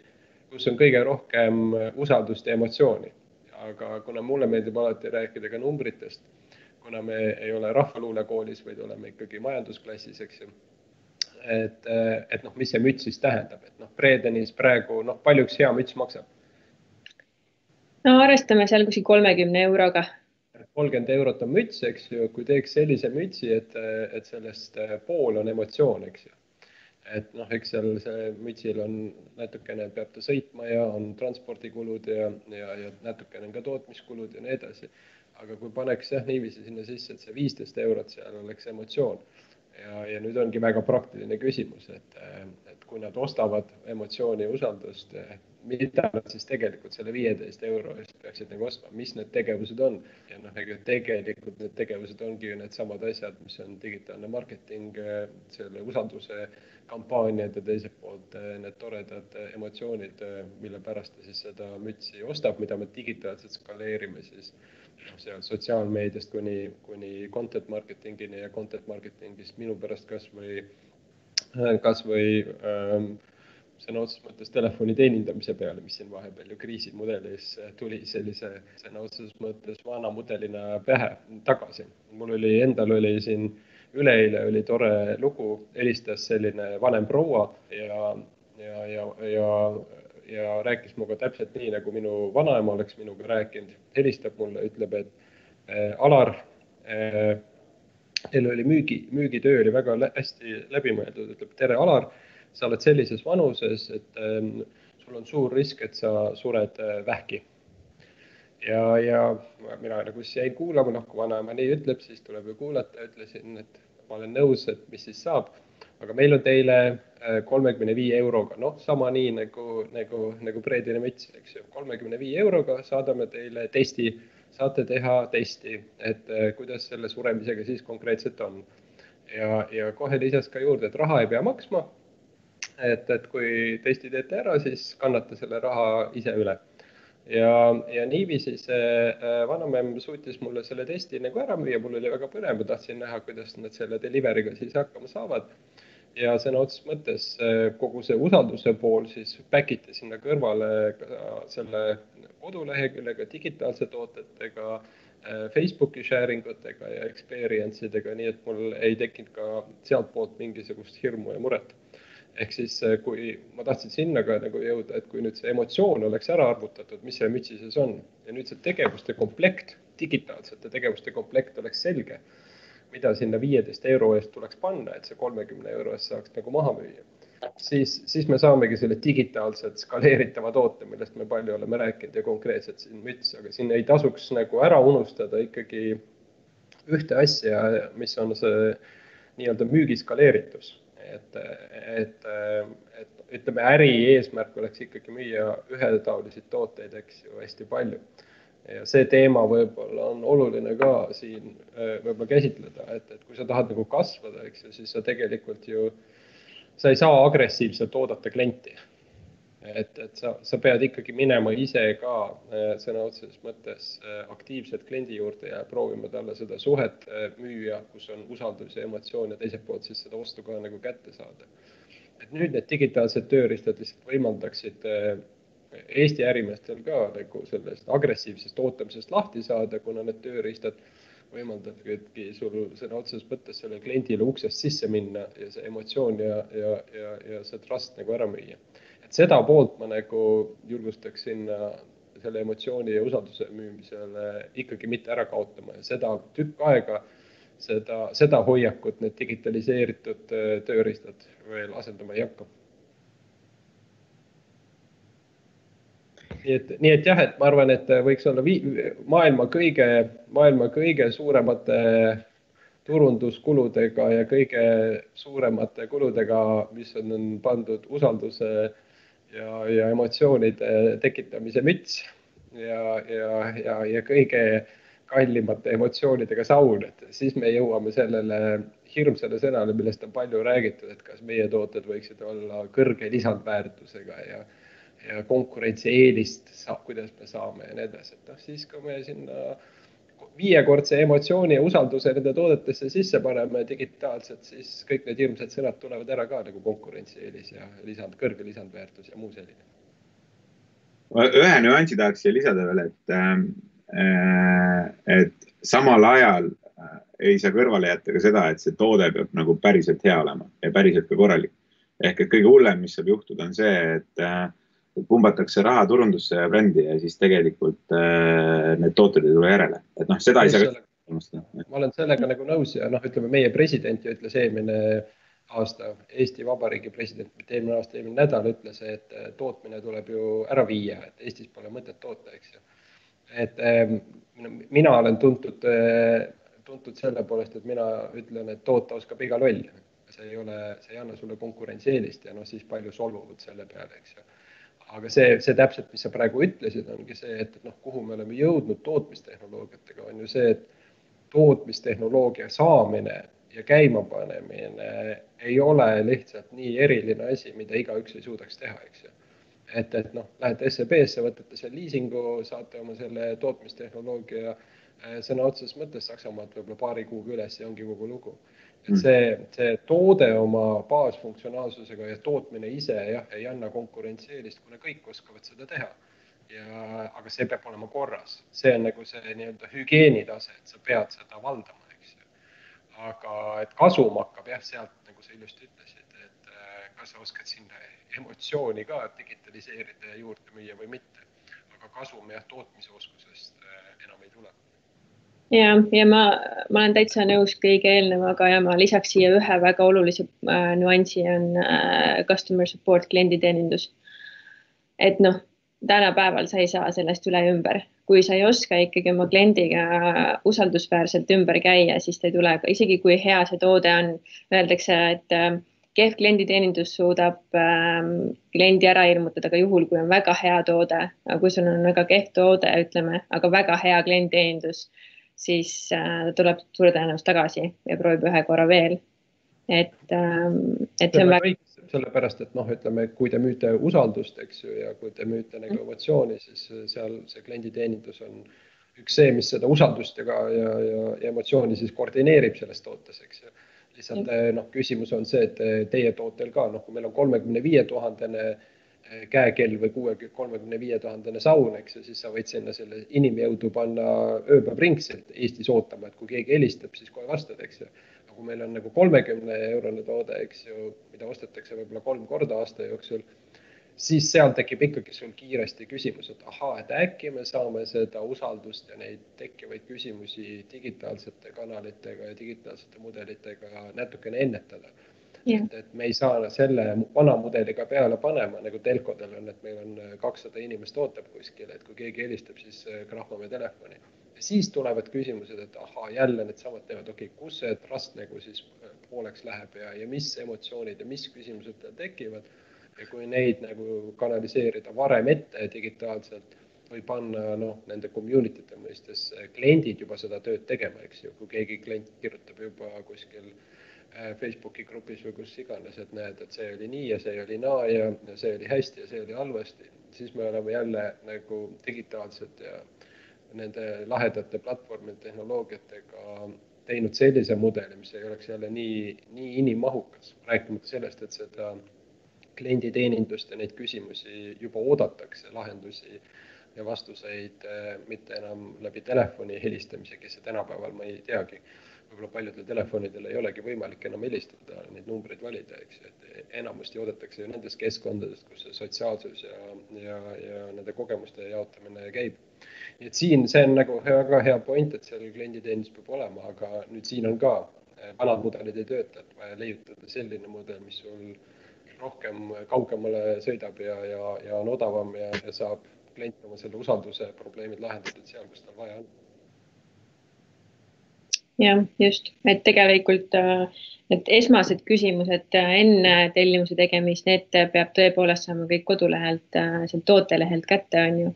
kus on kõige rohkem usaldust ja emotsiooni. Aga kuna mulle meeldib alati rääkida ka numbritest, kuna me ei ole rahvaluulekoolis, vaid oleme ikkagi majandusklassis, eks ju, et mis see müts siis tähendab, et Breedenis praegu, palju üks hea müts maksab? Arvestame seal kuskil 30 euroga. 30 eurot on müts, eks ju, kui teeks sellise mütsi, et sellest pool on emotsioon, eks ju. et noh, eks seal see mütsil on natukene, peab ta sõitma ja on transpordikulud ja natukene on ka tootmiskulud ja nii edasi. Aga kui paneks niiviisi sinna sisse, et see 15 eurot seal oleks emotsioon ja nüüd ongi väga praktiline küsimus, et kui nad ostavad emotsiooni ja usaldust, mida nad siis tegelikult selle 15 euro eest peaksid nagu ostma, mis need tegevused on. Ja noh, tegelikult need tegevused ongi ju need samad asjad, mis on digitaalne marketing, selle usalduse kampaaniad ja teiselt poolt need toredad emotsioonid, mille pärast ta siis seda mütsi ostab, mida me digitaalselt skaleerime siis seal sotsiaalmeediast kuni content marketingini ja content marketingist minu pärast kas või sõna otseses mõttes telefoni teenindamise peale, mis siin vahepeal ju kriisimudelis tuli sellise sõna otseses mõttes vana mudelina pähe tagasi. Mul oli endal siin üleeile oli tore lugu, helistas selline vanem proua ja rääkis muga täpselt nii, nagu minu vanaema oleks minuga rääkinud. Helistab mulle, ütleb, et Alar, teil oli müügitöö oli väga hästi läbimõeldud, ütleb, tere Alar, sa oled sellises vanuses, et sul on suur risk, et sa sured vähki. Ja mina nagu jäin kuulama, kui vanaema nii ütleb, siis tuleb ju kuulata, ütlesin, et ma olen nõus, et mis siis saab. Aga meil on teile 35 euroga, sama nii nagu preedine müts, eks ju. 35 euroga saadame teile testi, saate teha testi, et kuidas selle suremisega siis konkreetselt on. Ja kohe lisas ka juurde, et raha ei pea maksma, et kui testi teete ära, siis kannate selle raha ise üle. Ja niiviisi see vanamemm suutis mulle selle testi nagu ära müüa, mul oli väga põnev, ma tahtsin näha, kuidas nad selle deliveriga siis hakkama saavad. Ja sõna otseses mõttes kogu see usalduse pool siis backiti sinna kõrvale selle koduleheküllega, digitaalse tootetega, Facebooki sharing utega ja experience idega, nii et mul ei tekkinud ka sealt poolt mingisugust hirmu ja muret. Ehk siis, kui ma tahtsin sinna ka nagu jõuda, et kui nüüd see emotsioon oleks ära arvutatud, mis see mütsi sees on, ja nüüd see tegevuste komplekt, digitaalsete tegevuste komplekt oleks selge, mida sinna 15 euro eest tuleks panna, et see 30 euro eest saaks nagu maha müüa, siis me saamegi selle digitaalselt skaleeritava toote, millest me palju oleme rääkinud ja konkreetselt siin müts, aga siin ei tasuks nagu ära unustada ikkagi ühte asja, mis on see nii-öelda müügiskaleeritus. Et ütleme, äri eesmärk oleks ikkagi müüa ühetaoliseid tooteid, eks ju, hästi palju. Ja see teema võib-olla on oluline ka siin võib-olla käsitleda, et kui sa tahad nagu kasvada, eks ju, siis sa tegelikult ju, sa ei saa agressiivselt oodata klienti. Et sa pead ikkagi minema ise ka sõna otseses mõttes aktiivselt kliendi juurde ja proovima talle seda suhet müüa, kus on usaldus ja emotsioon ja teiselt poolt siis seda ostu ka nagu kätte saada. Et nüüd need digitaalsed tööriistad lihtsalt võimaldaksid Eesti ärimeestel ka nagu sellest agressiivsest ootamisest lahti saada, kuna need tööriistad võimaldavadki sul sõna otseses mõttes selle kliendile uksest sisse minna ja see emotsioon ja see trust nagu ära müüa. Seda poolt ma nagu julgustaksin selle emotsiooni ja usalduse müümisele ikkagi mitte ära kaotama ja seda tükk aega, seda hoiakut need digitaliseeritud tööriistad veel asendama ei hakka. Nii et jah, et ma arvan, et võiks olla maailma kõige suuremate turunduskuludega ja kõige suuremate kuludega, mis on pandud usalduse ja emotsioonide tekitamise müts ja kõige kallimate emotsioonidega saun, et siis me jõuame sellele hirmsale sõnale, millest on palju räägitud, et kas meie tooted võiksid olla kõrge lisandväärtusega ja konkurentsi eelist, kuidas me saame ja nii edasi. Et siis, kui me sinna 5-kordse emotsiooni ja usalduse nende toodetesse sisse paneme digitaalselt, siis kõik need hirmsad sõnad tulevad ära ka nagu konkurentsi eelis ja kõrge lisandväärtus ja muu selline. Ühe nüansi tahaks siia lisada veel, et samal ajal ei saa kõrvale jätta ka seda, et see toode peab nagu päriselt hea olema ja päriselt ka korralik. Ehk et kõige hullem, mis saab juhtuda, on see, et pumbatakse raha turundusse ja brändi ja siis tegelikult need tooted ei tule järele. Et seda ei saa. Ma olen sellega nagu nõus ja ütleme, meie president ju ütles eelmine aasta Eesti Vabariigi president, mitte eelmine aasta, eelmine nädal ütles, et tootmine tuleb ju ära viia, et Eestis pole mõtet toota, eks ju. Et mina olen tuntud selle poolest, et mina ütlen, et toota oskab iga loll. See ei anna sulle konkurentsieelist ja siis palju solvuvad selle peale, eks ju. Aga see täpselt, mis sa praegu ütlesid, ongi see, et kuhu me oleme jõudnud tootmistehnoloogiatega, on ju see, et tootmistehnoloogia saamine ja käimapanemine ei ole lihtsalt nii eriline asi, mida igaüks ei suudaks teha, eks ju. Et lähete SEB-sse, võtate selle liisingu, saate oma selle tootmistehnoloogia sõna otseses mõttes Saksamaalt võib-olla paari kuuga üles ja ongi kogu lugu. Et see toode oma baasfunktsionaalsusega ja tootmine ise ei anna konkurentsieelist, kuna kõik oskavad seda teha. Aga see peab olema korras. See on nagu see nii-öelda hügieenitase, et sa pead seda valdama, eks ju. Aga et kasum hakkab sealt, nagu sa ilusti ütlesid, et kas sa oskad sinna emotsiooni ka digitaliseerida ja juurde müüa või mitte. Aga kasum tootmise oskusest enam ei tule. Ja ma olen täitsa nõus kõige eelnevaga ja ma lisaks siia ühe väga olulise nüansi on customer support, klienditeenindus. Et tänapäeval sa ei saa sellest üle ümber. Kui sa ei oska ikkagi oma kliendiga usaldusväärselt ümber käia, siis ta ei tule, isegi kui hea see toode on, öeldakse, et kehv klienditeenindus suudab kliendi ära ilmutada ka juhul, kui on väga hea toode. Aga kui sul on väga kehv toode, ütleme, aga väga hea klienditeenindus, siis tuleb suure tõenäosus tagasi ja proovib ühe korra veel. Et see on väga... Sellepärast, et ütleme, kui te müüte usaldust, eks ju, ja kui te müüte nagu emotsiooni, siis seal see klienditeenindus on üks see, mis seda usaldust ja emotsiooni siis koordineerib selles tootes, eks ju. Lihtsalt küsimus on see, et teie tootel ka, kui meil on 35 000 käekell või 35 000 saun, eks ju, siis sa võid sinna selle inimjõudu panna ööpäev ringselt Eestis ootama, et kui keegi helistab, siis kohe vastad, eks ju. Kui meil on nagu 30 € toode, eks ju, mida ostetakse võib-olla 3 korda aasta jooksul, siis seal tekib ikkagi sul kiiresti küsimus, et et äkki me saame seda usaldust ja neid tekkivaid küsimusi digitaalsete kanalitega ja digitaalsete mudelitega natukene ennetada. Et me ei saa selle vana mudeliga peale panema, nagu telkodel on, et meil on 200 inimest ootab kuskil, et kui keegi helistab, siis krahmame telefoni. Ja siis tulevad küsimused, et jälle need samad teevad, kus see trust nagu siis pooleks läheb ja mis emotsioonid ja mis küsimused tekivad. Ja kui neid nagu kanaliseerida varem ette digitaalselt või panna nende community'te mõistes kliendid juba seda tööd tegema, eks ju, kui keegi klient kirjutab juba kuskil Facebooki grupis või kus iganes, et näed, et see oli nii ja see oli naa ja see oli hästi ja see oli halvasti, siis me oleme jälle nagu digitaalselt ja nende lahedate platvormide tehnoloogiatega teinud sellise mudeli, mis ei oleks jälle nii inimmahukas, rääkimata sellest, et seda klienditeenindust ja neid küsimusi juba oodatakse, lahendusi ja vastuseid mitte enam läbi telefoni helistamise, kes see tänapäeval ma ei teagi. Võib-olla paljudel telefonidel ei olegi võimalik enam helistada, neid numbreid valida, eks, et enamasti oodatakse ju nendest keskkondadest, kus see sotsiaalsus ja nende kogemuste jaotamine käib. Et siin see on nagu väga hea point, et seal klienditeenindus peab olema, aga nüüd siin on ka vanad mudelid ei tööta, et vaja leiutada selline mudel, mis sul rohkem kaugemale sõidab ja on odavam ja saab klient oma selle usalduse probleemid lahendatud seal, kus tal vaja on. Ja, just. Et tegelikult et esmased küsimused enne tellimuse tegemist, need peab tõepoolest saama kõik kodulehelt, sealt tootelehelt kätte on ju.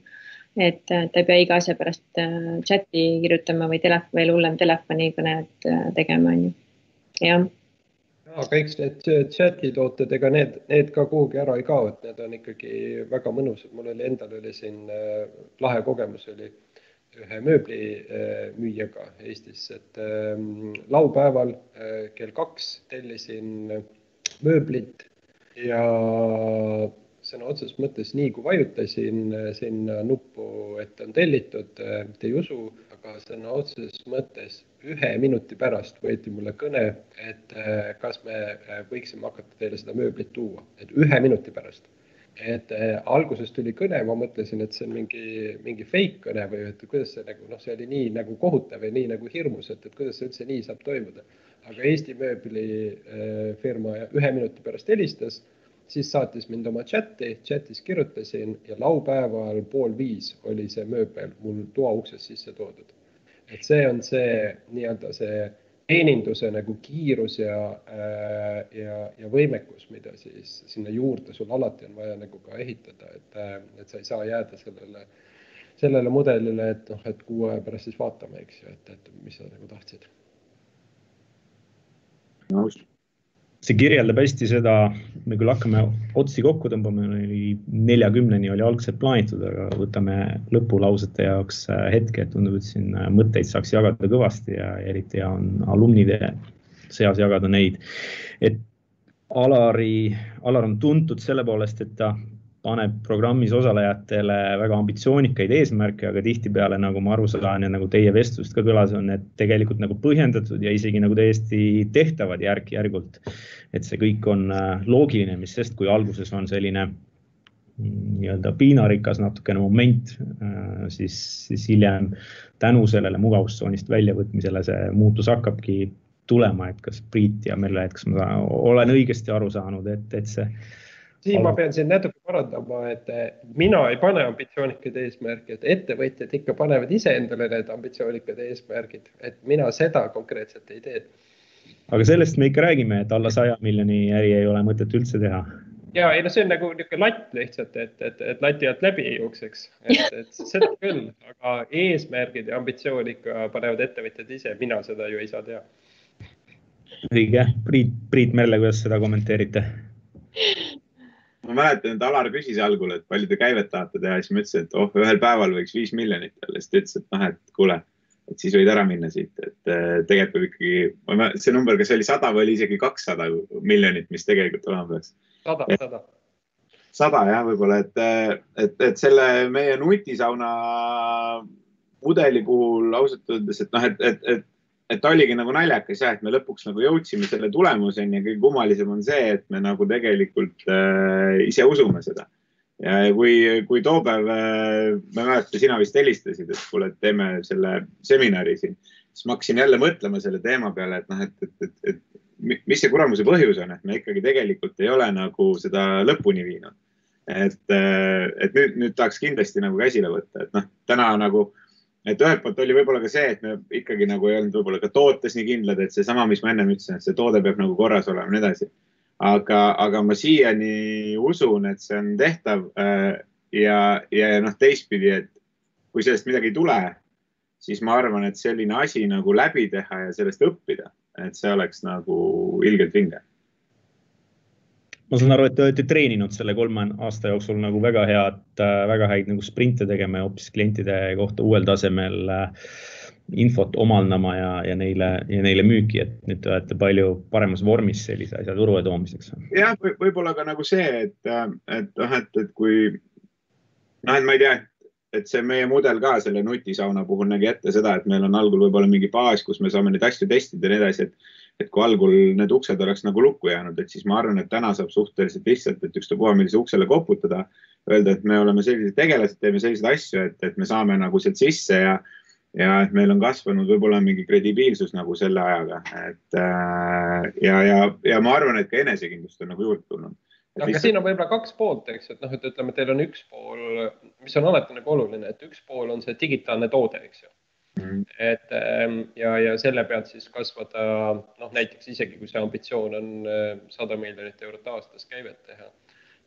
Et ta ei pea iga asja pärast chati kirjutama või veel hullem telefonikõned tegema on ju. Ja. Aga eks need chati tooted, ega need ka kuhugi ära ei kao, et need on ikkagi väga mõnusad. Mul oli endal siin lahe kogemus oli ühe mööblimüüjaga Eestis, et laupäeval kell 2 tellisin mööblit ja sõna otseses mõttes nii kui vajutasin sinna nuppu, et on tellitud, te ei usu, aga sõna otseses mõttes 1 minuti pärast võeti mulle kõne, et kas me võiksime hakata teile seda mööblit tuua, et 1 minuti pärast. Et alguses tuli kõne, ma mõtlesin, et see on mingi fake kõne või et kuidas see nagu, see oli nii nagu kohutav ja nii nagu hirmus, et kuidas see üldse nii saab toimuda. aga Eesti mööblifirma 1 minuti pärast helistas, siis saatis mind oma chatis kirjutasin ja laupäeval 4:30 oli see mööbel mul toa ukses sisse toodud. Et see on see nii-öelda see teeninduse nagu kiirus ja võimekus, mida siis sinna juurde sul alati on vaja nagu ka ehitada, et sa ei saa jääda sellele mudelile, et 6 aja pärast siis vaatame, eks ju, et mis sa nagu tahtsid. See kirjeldab hästi seda, me küll hakkame otsi kokku tõmbama, 40-ni oli algselt plaanitud, aga võtame lõpulausete jaoks hetke, et tundub, et siin mõtteid saaks jagada kõvasti ja eriti on alumnide seas jagada neid. Et Alar on tuntud selle poolest, et ta paneb programmis osalejatele väga ambitsioonikaid eesmärke, aga tihtipeale, nagu ma aru saan ja nagu teie vestlust ka kõlas, on need tegelikult nagu põhjendatud ja isegi nagu täiesti tehtavad järk-järgult. Et see kõik on loogiline, mis sest, kui alguses on selline nii-öelda piinarikas natukene moment, siis hiljem tänu sellele mugavustsoonist väljavõtmisele see muutus hakkabki tulema, et kas Priit ja Merle, et kas ma olen õigesti aru saanud, et see Siin ma pean siin natuke parandama, et mina ei pane ambitsioonikaid eesmärke, et ettevõtjad ikka panevad ise endale need ambitsioonikaid eesmärgid, et mina seda konkreetselt ei tee. Aga sellest me ikka räägime, et alla 100 miljoni äri ei ole mõtet üldse teha. Ja, see on nagu latt lihtsalt, et lati alt läbi ei jookseks, et seda küll, aga eesmärgid ja ambitsioonika panevad ettevõtjad ise, mina seda ju ei saa teha. Õige, Priit Merle, kuidas seda kommenteerite? Ma mäletan, et Alar küsis algul, et palju te käivet tahate teha, siis ma ütlesin, et ühel päeval võiks 5 miljonit jälle, siis ta ütles, et kuule, et siis võid ära minna siit, et tegelikult ikkagi, see number, kas oli 100 või oli isegi 200 miljonit, mis tegelikult olema peaks? 100. 100 jah, võib-olla, et selle meie nutisauna mudeli puhul ausalt öeldes, et oligi nagu naljakas jah, et me lõpuks nagu jõudsime selle tulemuseni ja kõige kummalisem on see, et me nagu tegelikult ise usume seda. Ja kui toopäev, ma mäletan, sina vist helistasid, et kuule, et teeme selle seminari siin, siis ma hakkasin jälle mõtlema selle teema peale, et mis see kuramuse põhjus on, et me ikkagi tegelikult ei ole nagu seda lõpuni viinud. Et nüüd tahaks kindlasti nagu käsile võtta, et täna nagu et ühelt poolt oli võib-olla ka see, et me ikkagi nagu ei olnud võib-olla ka tootes nii kindlad, et see sama, mis ma ennem ütlesin, et see toode peab nagu korras olema nii edasi. Aga ma siiani usun, et see on tehtav ja teistpidi, et kui sellest midagi ei tule, siis ma arvan, et selline asi nagu läbi teha ja sellest õppida, et see oleks nagu ilgelt vinge. Ma saan aru, et te olete treeninud selle 3 aasta jooksul nagu väga häid nagu sprinte tegema ja hoopis klientide kohta uuel tasemel infot omaldama ja neile müüki, et nüüd te olete palju paremas vormis sellise asja turule toomiseks. Jah, võib-olla ka nagu see, et kui, ma ei tea, et see meie mudel ka selle nutisauna puhul nägi ette seda, et meil on algul võib-olla mingi baas, kus me saame neid asju testida ja nii edasi, et kui algul need uksed oleks nagu lukku jäänud, et siis ma arvan, et täna saab suhteliselt lihtsalt, et ükstapuha millise uksele koputada, öelda, et me oleme sellised tegelased, teeme selliseid asju, et me saame nagu sealt sisse ja et meil on kasvanud võib-olla mingi kredibiilsus nagu selle ajaga. Ja ma arvan, et ka enesekindlust on nagu juurde tulnud. Aga siin on võib-olla 2 poolt, eks, et ütleme, teil on üks pool, mis on alati nagu oluline, et üks pool on see digitaalne toode, eks ju. Ja selle pealt siis kasvada, näiteks isegi kui see ambitsioon on 100 miljonit eurot aastas käivet teha.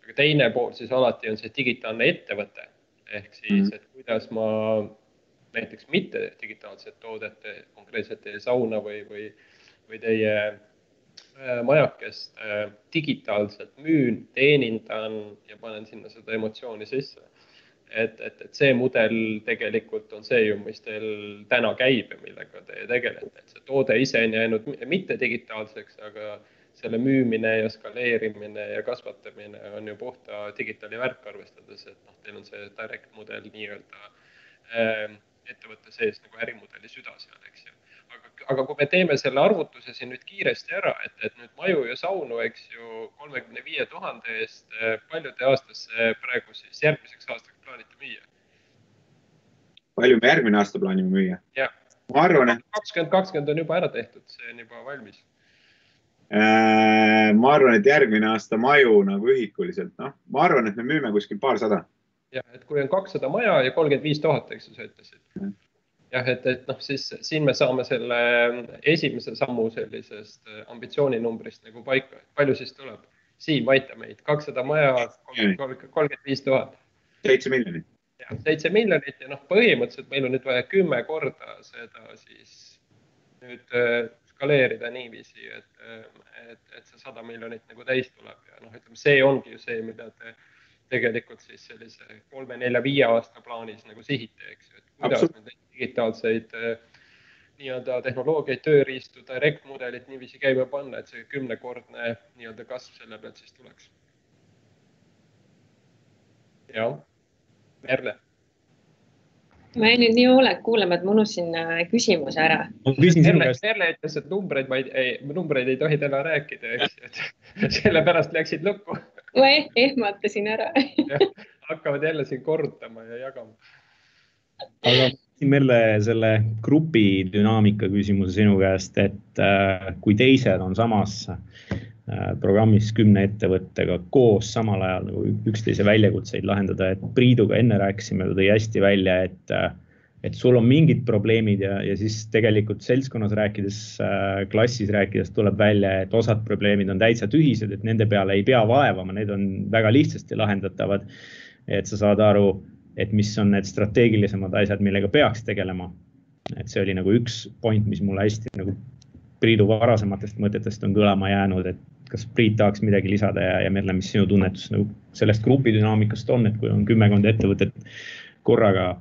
Aga teine pool siis alati on see digitaalne ettevõte. Ehk siis, et kuidas ma näiteks mitte digitaalset toodet, konkreetselt teie sauna või teie majakest digitaalselt müün, teenindan ja panen sinna seda emotsiooni sisse. Et see mudel tegelikult on see ju, mis teil täna käib ja millega te tegelete. Et see toode ise on jäänud mitte digitaalseks, aga selle müümine ja skaleerimine ja kasvatamine on ju puhta digitaali värk arvestades, et teil on see direct mudel nii-öelda ettevõtte sees nagu ärimudeli süda seal, eks ju. Aga kui me teeme selle arvutuse siin nüüd kiiresti ära, et nüüd maju ja saunu, eks ju, 35 000 eest, palju te aastasse praegu siis järgmiseks aastaks plaanite müüa? Palju me järgmine aasta plaanime müüa? Jah. Ma arvan, et 2020 on juba ära tehtud, see on juba valmis. ma arvan, et järgmine aasta maju nagu ühikuliselt, ma arvan, et me müüme kuskil 200. Jah, et kui on 200 maja ja 35 000, eks sa ütlesid. Jah, et siis siin me saame selle esimese sammu sellisest ambitsiooninumbrist nagu paika. Palju siis tuleb? Siim, aita meid. 200 maja, 35 000. 7 miljonit. Ja, 7 miljonit ja põhimõtteliselt meil on nüüd vaja 10 korda seda siis nüüd skaleerida niiviisi, et see 100 miljonit nagu täis tuleb. Ja ütleme, see ongi ju see, mida te tegelikult siis sellise 3-4-5 aasta plaanis nagu sihite, eks ju, et kuidas need digitaalseid nii-öelda tehnoloogiaid, tööriistu, direct mudelit niiviisi käima panna, et see 10-kordne nii-öelda kasv selle pealt siis tuleks. Jah, Merle. Ma jäin nüüd nii hoolek kuulema, et ma unustasin küsimuse ära. Merle ütles, et numbreid ei tohi täna rääkida, eks, et sellepärast läksid lukku. Ma ehmatasin ära. Hakkavad jälle siin korrutama ja jagama. Aga Merle, selle grupi dünaamika küsimuse sinu käest, et kui teised on samas programmis 10 ettevõttega koos samal ajal nagu üksteise väljakutseid lahendada, et Priiduga enne rääkisime, ta tõi hästi välja, et sul on mingid probleemid ja siis tegelikult seltskonnas rääkides, klassis rääkides tuleb välja, et osad probleemid on täitsa tühised, et nende peale ei pea vaevama, need on väga lihtsasti lahendatavad, et sa saad aru, et mis on need strateegilisemad asjad, millega peaks tegelema. Et see oli nagu üks point, mis mulle hästi nagu Priidu varasematest mõtetest on kõlama jäänud, et kas Priit tahaks midagi lisada ja Merle, mis sinu tunnetus nagu sellest grupi dünaamikast on, et kui on 10 ettevõtet korraga,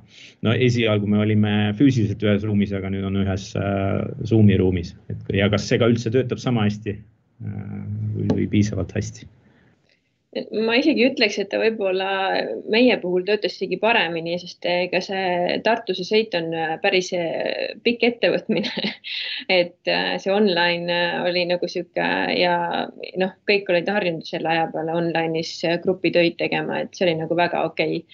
esialgu me olime füüsiliselt ühes ruumis, aga nüüd on ühes Zoomi ruumis, ja kas see ka üldse töötab sama hästi või piisavalt hästi? Ma isegi ütleks, et ta võib-olla meie puhul töötas isegi paremini, sest ega see Tartuse sõit on päris pikk ettevõtmine, et see online oli nagu sihuke ja kõik olid harjunud selle aja peale online'is grupitöid tegema, et see oli nagu väga okei.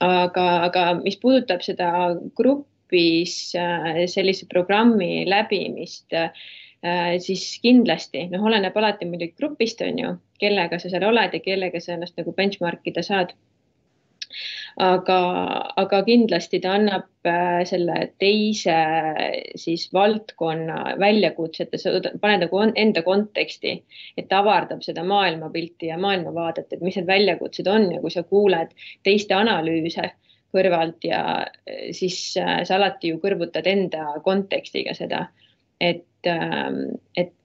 Aga mis puudutab seda grupis sellise programmi läbimist, siis kindlasti, oleneb alati muidugi grupist, on ju, kellega sa seal oled ja kellega sa ennast nagu benchmarkida saad. Aga kindlasti ta annab selle teise siis valdkonna väljakutsete, paned nagu enda konteksti, et avardab seda maailmapilti ja maailmavaadet, et mis need väljakutsed on ja kui sa kuuled teiste analüüse kõrvalt ja siis sa alati ju kõrvutad enda kontekstiga seda. Et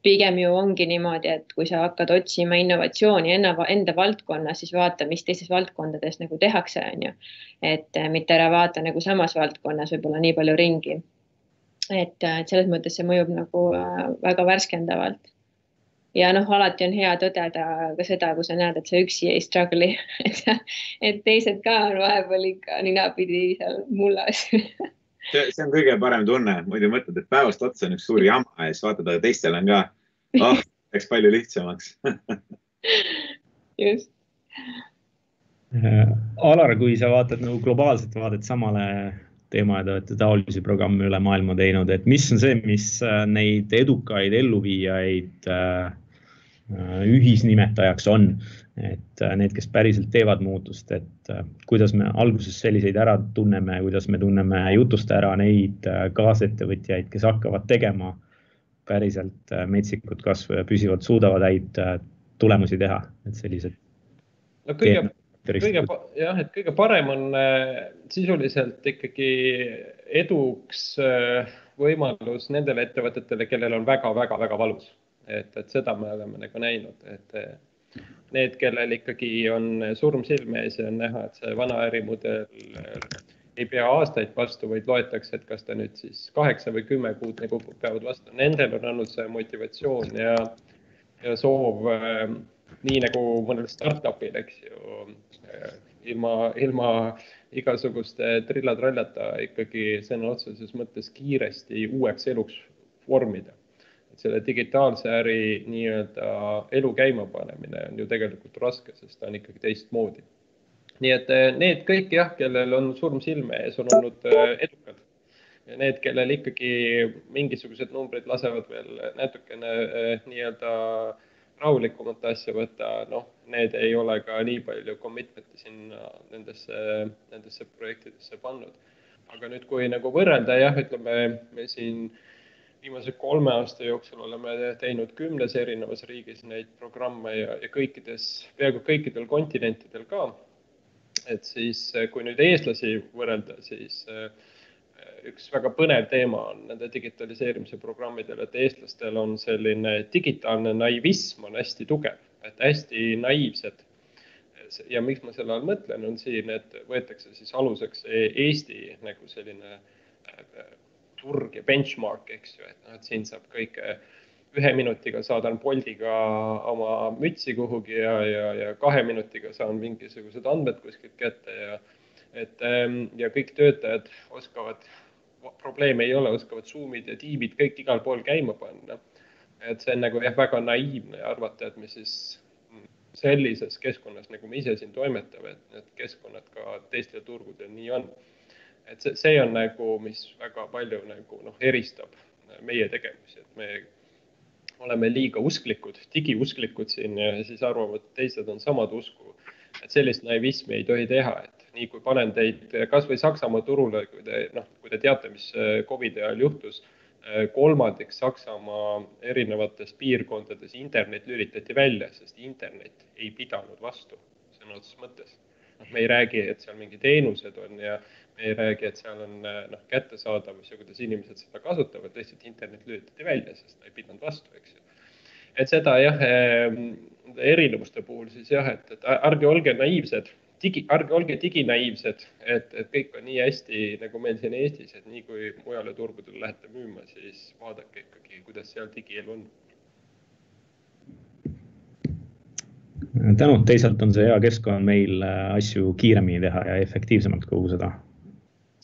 pigem ju ongi niimoodi, et kui sa hakkad otsima innovatsiooni enda valdkonna, siis vaata, mis teistes valdkondades nagu tehakse, on ju. Et mitte ära vaata nagu samas valdkonnas võib-olla nii palju ringi. Et selles mõttes see mõjub nagu väga värskendavalt. Ja alati on hea tõdeda ka seda, kui sa näed, et sa üksi ei struggle'i, et teised ka on vahepeal ikka ninapidi seal mullas. See on kõige parem tunne, muidu mõtled, et päevast otsa on üks suur jama ja siis vaatad, aga teistel on ka, läks palju lihtsamaks. Just. Alar, kui sa vaatad nagu globaalset vaadet samale teema, et olete taolisi programme üle maailma teinud, et mis on see, mis neid edukaid elluviijaid ühisnimetajaks on, et need, kes päriselt teevad muutust, et kuidas me alguses selliseid ära tunneme, kuidas me tunneme jutust ära neid kaasettevõtjaid, kes hakkavad tegema päriselt metsikut kasvu ja püsivalt suudavad häid tulemusi teha, et sellised. Kõige parem on sisuliselt ikkagi eduks võimalus nendele ettevõtetele, kellel on väga-väga-väga valus. Et seda me oleme nagu näinud, et need, kellel ikkagi on surm silme ees ja on näha, et see vana ärimudel ei pea aastaid vastu, vaid loetakse, et kas ta nüüd siis 8 või 10 kuud nagu peavad vastu. Nendel on olnud see motivatsioon ja soov, nii nagu mõnel startupil, eks ju, ilma igasuguste trilla-trallata ikkagi sõna otseses mõttes kiiresti uueks eluks vormida. Selle digitaalse äri nii-öelda elu käima panemine on ju tegelikult raske, sest ta on ikkagi teistmoodi. Nii et need kõik, kellel on surm silme ees, on olnud edukad. Ja need, kellel ikkagi mingisugused numbrid lasevad veel natukene nii-öelda rahulikumat asja võtta, need ei ole ka nii palju commitment'i sinna nendesse projektidesse pannud. Aga nüüd, kui nagu võrrelda, ütleme, me siin viimase 3 aasta jooksul oleme teinud 10 erinevas riigis neid programme ja peaaegu kõikidel kontinentidel ka. Et siis, kui nüüd eestlasi võrrelda, siis üks väga põnev teema on nende digitaliseerimise programmidel, et eestlastel on selline digitaalne naivism on hästi tugev, et hästi naiivsed. Ja miks ma selle all mõtlen, on siin, et võetakse siis aluseks Eesti nagu selline turg ja benchmark, eks ju, et siin saab kõike 1 minutiga saadan Boltiga oma mütsi kuhugi ja 2 minutiga saan mingisugused andmed kuskilt kätte ja kõik töötajad oskavad, probleeme ei ole, oskavad Zoomid ja tiimid kõik igal pool käima panna. Et see on nagu väga naiivne arvata, et me siis sellises keskkonnas, nagu me ise siin toimetame, et need keskkonnad ka teistel turgudel nii on. Et see on nagu, mis väga palju nagu, eristab meie tegemisi, et me oleme liiga usklikud, digiusklikud siin ja siis arvavad, et teised on samad usku. Et sellist naivismi ei tohi teha, et nii kui panen teid kas või Saksamaa turule, kui te teate, mis COVID-i ajal juhtus, 3 Saksamaa erinevates piirkondades internet lülitati välja, sest internet ei pidanud vastu sõna otseses mõttes. Me ei räägi, et seal mingi teenused on ja me ei räägi, et seal on kättesaadavus ja kuidas inimesed seda kasutavad, lihtsalt internet lülitati välja, sest ta ei pidanud vastu, eks ju. Et seda erinevuste puhul siis et ärge olge naiivsed, ärge olge diginaiivsed, et kõik on nii hästi nagu meil siin Eestis, et nii kui mujale turgudele lähete müüma, siis vaadake ikkagi, kuidas seal digielu on. Tänud, teisalt on see hea keskkond meil asju kiiremini teha ja efektiivsemalt kogu seda.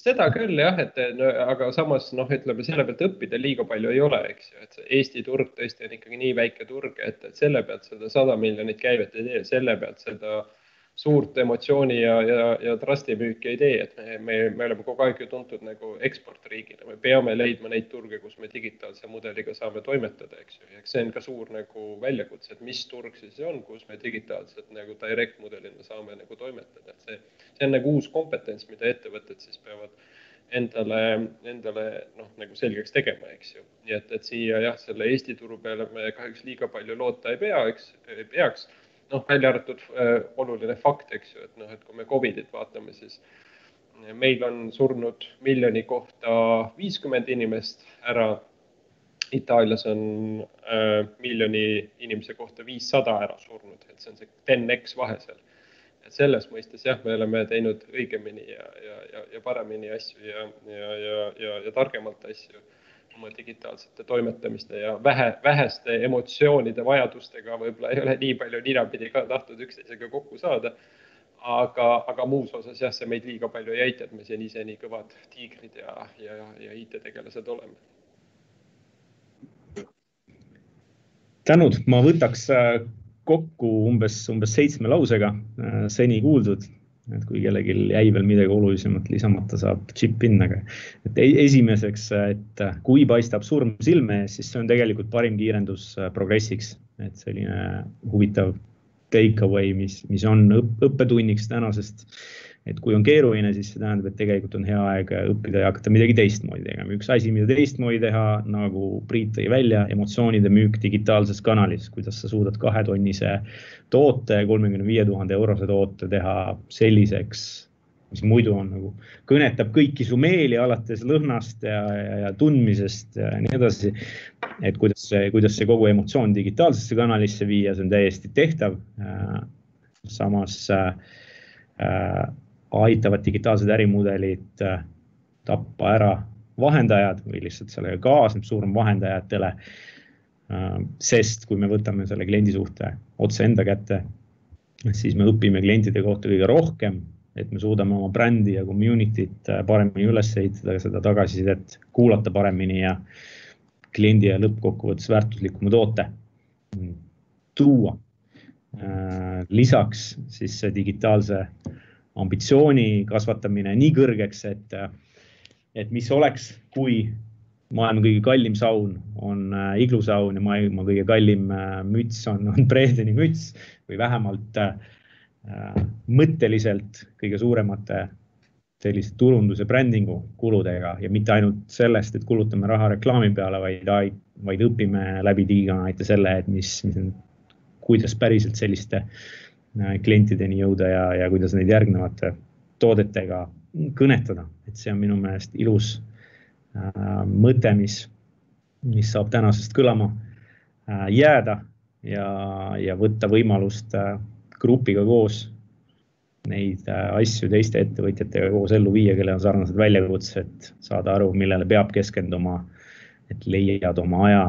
Seda küll aga samas ütleme, selle pealt õppida liiga palju ei ole, eks ju, et Eesti turg tõesti on ikkagi nii väike turg, et selle pealt seda 100 miljonit käivet ei tee, selle pealt seda suurt emotsiooni ja trusti müüki ei tee, et me oleme kogu aeg ju tuntud nagu eksportriigina, me peame leidma neid turge, kus me digitaalse mudeliga saame toimetada, eks ju, ja see on ka suur nagu väljakutse, et mis turg siis on, kus me digitaalselt nagu direct mudelina saame nagu toimetada, et see on nagu uus kompetents, mida ettevõtted siis peavad endale nagu selgeks tegema, eks ju. Nii et siia selle Eesti turu peale me kahjuks liiga palju loota ei peaks. Välja arvatud oluline fakt, eks ju, et kui me COVID-it vaatame, siis meil on surnud 1 miljoni kohta 50 inimest ära. Itaalias on 1 miljoni inimese kohta 500 ära surnud, et see on see 10x vahe seal. Et selles mõistes me oleme teinud õigemini ja paremini asju ja targemalt asju oma digitaalsete toimetamiste ja väheste emotsioonide vajadustega võib-olla ei ole nii palju ninapidi ka tahtnud üksteisega kokku saada, aga muus osas see meid liiga palju ei aita, et me siin ise nii kõvad tiigrid ja IT-tegelased oleme. Tänud, ma võtaks kokku umbes 7 lausega seni kuuldud. Et kui kellelgi jäi veel midagi olulisemat lisamata, saab chip innaga. Et esimeseks, et kui paistab surm silme ees, siis see on tegelikult parim kiirendus progressiks. Et selline huvitav takeaway, mis on õppetunniks tänasest. Et kui on keeruline, siis see tähendab, et tegelikult on hea aeg õppida ja hakata midagi teistmoodi tegema. Üks asi, mida teistmoodi teha, nagu Priit tõi välja, emotsioonide müük digitaalses kanalis, kuidas sa suudad 2-tonnise toote, 35 000 eurose toote teha selliseks, mis muidu on nagu kõnetab kõiki su meeli alates lõhnast ja tundmisest ja nii edasi. Et kuidas see kogu emotsioon digitaalsesse kanalisse viia, see on täiesti tehtav. Samas aitavad digitaalsed ärimudelid tappa ära vahendajad või lihtsalt sellega kaasneb suurem vahendajatele. Sest kui me võtame selle kliendi suhte otse enda kätte, siis me õpime klientide kohta kõige rohkem, et me suudame oma brändi ja community't paremini üles ehitada, seda tagasisidet kuulata paremini ja kliendi ja lõppkokkuvõttes väärtuslikuma toote tuua. Lisaks siis digitaalse ambitsiooni kasvatamine nii kõrgeks, et et mis oleks, kui maailma kõige kallim saun on iglusaun ja maailma kõige kallim müts on Bredeni müts või vähemalt mõtteliselt kõige suuremate sellise turunduse brändingu kuludega ja mitte ainult sellest, et kulutame raha reklaami peale, vaid õpime läbi digikanalite selle, et kuidas päriselt selliste klientideni jõuda ja kuidas neid järgnevate toodetega kõnetada. Et see on minu meelest ilus mõte, mis saab tänasest kõlama jääda ja võtta võimalust grupiga koos neid asju teiste ettevõtjatega koos ellu viia, kellel on sarnased väljakutsed, saada aru, millele peab keskenduma, et leiad oma aja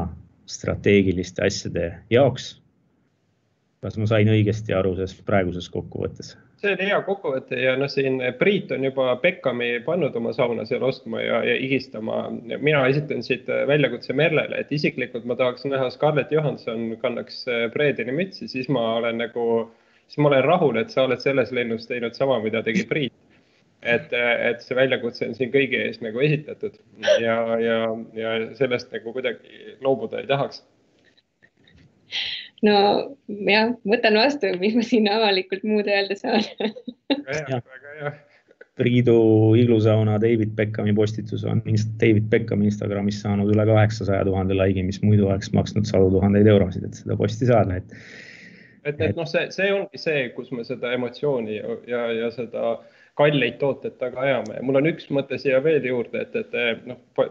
strateegiliste asjade jaoks. Kas ma sain õigesti aru sellest praeguses kokkuvõttes? See oli hea kokkuvõte ja siin Priit on juba Beckami pannud oma sauna seal ostma ja igistama. Mina esitan siit väljakutse Merlele, et isiklikult ma tahaks näha Scarlett Johansson kannaks Bredeni mütsi, siis ma olen rahul, et sa oled selles lennus teinud sama, mida tegi Priit. Et see väljakutse on siin kõigi ees esitatud ja sellest kuidagi loobuda ei tahaks. No jah, võtan vastu, mis ma siin avalikult muud öelda saan. Väga hea. Priidu iglusauna David Beckhami postitus on David Beckham Instagramis saanud üle 800 000 laigi, mis muidu oleks maksnud 100 000 eurosid, et seda posti saada. See ongi see, kus me seda emotsiooni ja seda kalleid tooted taga ajame. Mul on üks mõte siia veel juurde, et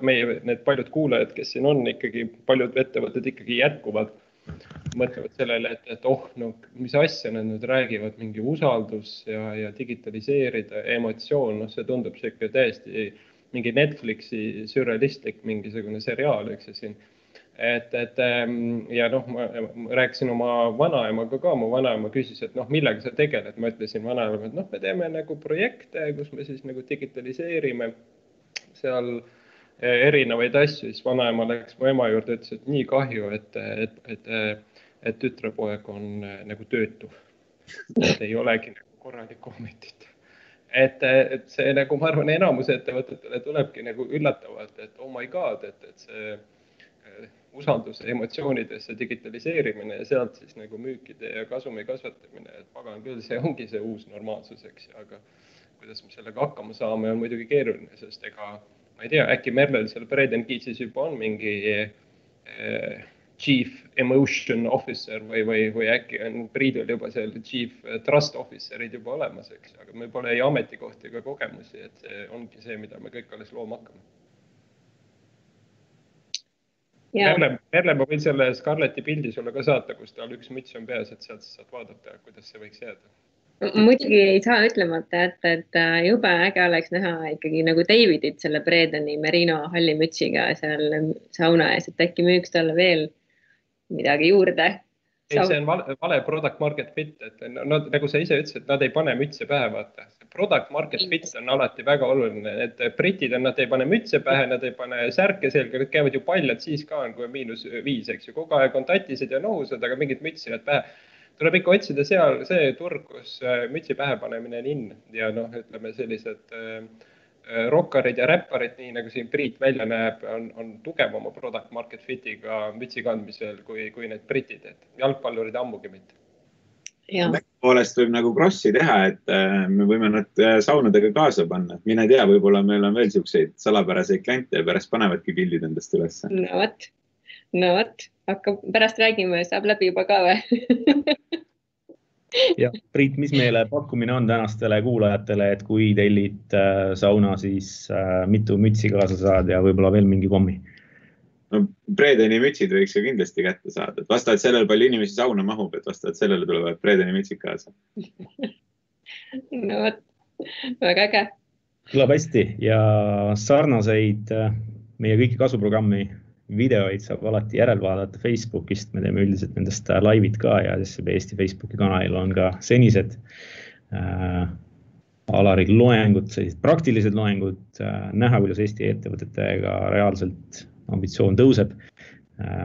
meie need paljud kuulajad, kes siin on, ikkagi paljud ettevõtted ikkagi jätkuvalt mõtlevad sellele, et mis asja nad nüüd räägivad, mingi usaldus ja digitaliseerida emotsioon, see tundub siuke täiesti mingi Netflixi sürrealistlik mingisugune seriaal, eks siin. Ja ma rääkisin oma vanaemaga ka, mu vanaema küsis, et millega sa tegeled, ma ütlesin vanaemale, et me teeme projekte, kus me siis digitaliseerime seal erinevaid asju, siis vanaema läks mu ema juurde, ütles, et nii kahju, et tütrepoeg on töötu. Et ei olegi korralikku ametit. Et see, ma arvan, enamus ettevõtetele tulebki üllatavalt, et oh my god, et see usalduse emotsioonidesse digitaliseerimine ja sealt siis müükide ja kasumi kasvatamine, et pagan küll, see ongi see uus normaalsus, eks, aga kuidas me sellega hakkama saame on muidugi keeruline, sest ma ei tea, äkki Merlel seal Bredeni Kiitsis juba on mingi Chief Emotion Officer või äkki on Priidul juba seal Chief Trust Officerid juba olemas, eks, aga meil pole ei ametikohti ega kogemusi, et see ongi see, mida me kõik alles looma hakkame. Merle, ma võin selle Scarletti pildi sulle ka saata, kus tal üks müts on peas, et sealt saad vaadata, kuidas see võiks jääda. Muidugi ei saa ütlemata jätta, et jube äge oleks näha ikkagi Davidit selle Bredeni Merino hallimütsiga seal sauna ees, et äkki müüks talle veel midagi juurde. Ei, see on vale product market fit, et nagu sa ise ütlesid, et nad ei pane mütse pähe, vaata. Product market fit on alati väga oluline, et britid nad ei pane mütse pähe, nad ei pane särke selga, nad käivad ju paljad siis ka on, kui on -5, eks ju, kogu aeg on tatised ja nohused, aga mingid mütsi nad pähe. Tuleb ikka otsida seal see turg, kus mütsi pähe panemine on in ja ütleme sellised rockarid ja räpparid, nii nagu siin Priit välja näeb, on tugevama product market fitiga mütsi kandmisel kui need britid, et jalgpallurid ammugi mitte. Poolest võib krossi teha, et me võime nad saunadega kaasa panna. Mine tea, võib-olla meil on veel siukseid salapäraseid kliente ja pärast panevadki pildid endast üles. No võt, pärast räägime, saab läbi juba ka või? Ja Priit, mis meile pakkumine on tänastele kuulajatele, et kui tellid sauna, siis mitu mütsi kaasa saad ja võib-olla veel mingi kommi? No Bredeni mütsid võiks ju kindlasti kätte saada, et vastavalt sellele palju inimesi sauna mahub, et vastavalt sellele tulevad Bredeni mütsid kaasa. No võt, väga äge. Kõlab hästi ja sarnaseid meie kõiki kasuprogrammi videoid saab alati järelvaadata Facebookist, me teeme üldiselt nendest laivid ka ja SEB Eesti Facebooki kanalil on ka senised Alari loengud, sellised praktilised loengud, näha, kuidas Eesti ettevõtetega reaalselt ambitsioon tõuseb,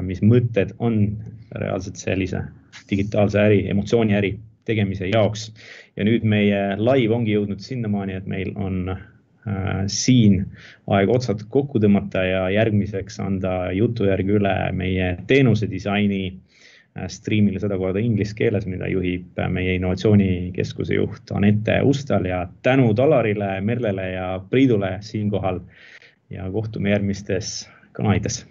mis mõtted on reaalselt sellise digitaalse äri, emotsiooni äri tegemise jaoks. Ja nüüd meie live ongi jõudnud sinnamaani, et meil on siin aeg otsad kokku tõmmata ja järgmiseks anda jutujärgi üle meie teenuse disaini striimile seda korda inglise keeles, mida juhib meie innovatsioonikeskuse juht Anette Ustal ja tänud Alarile, Merlele ja Priidule siinkohal ja kohtume järgmistes kanalites.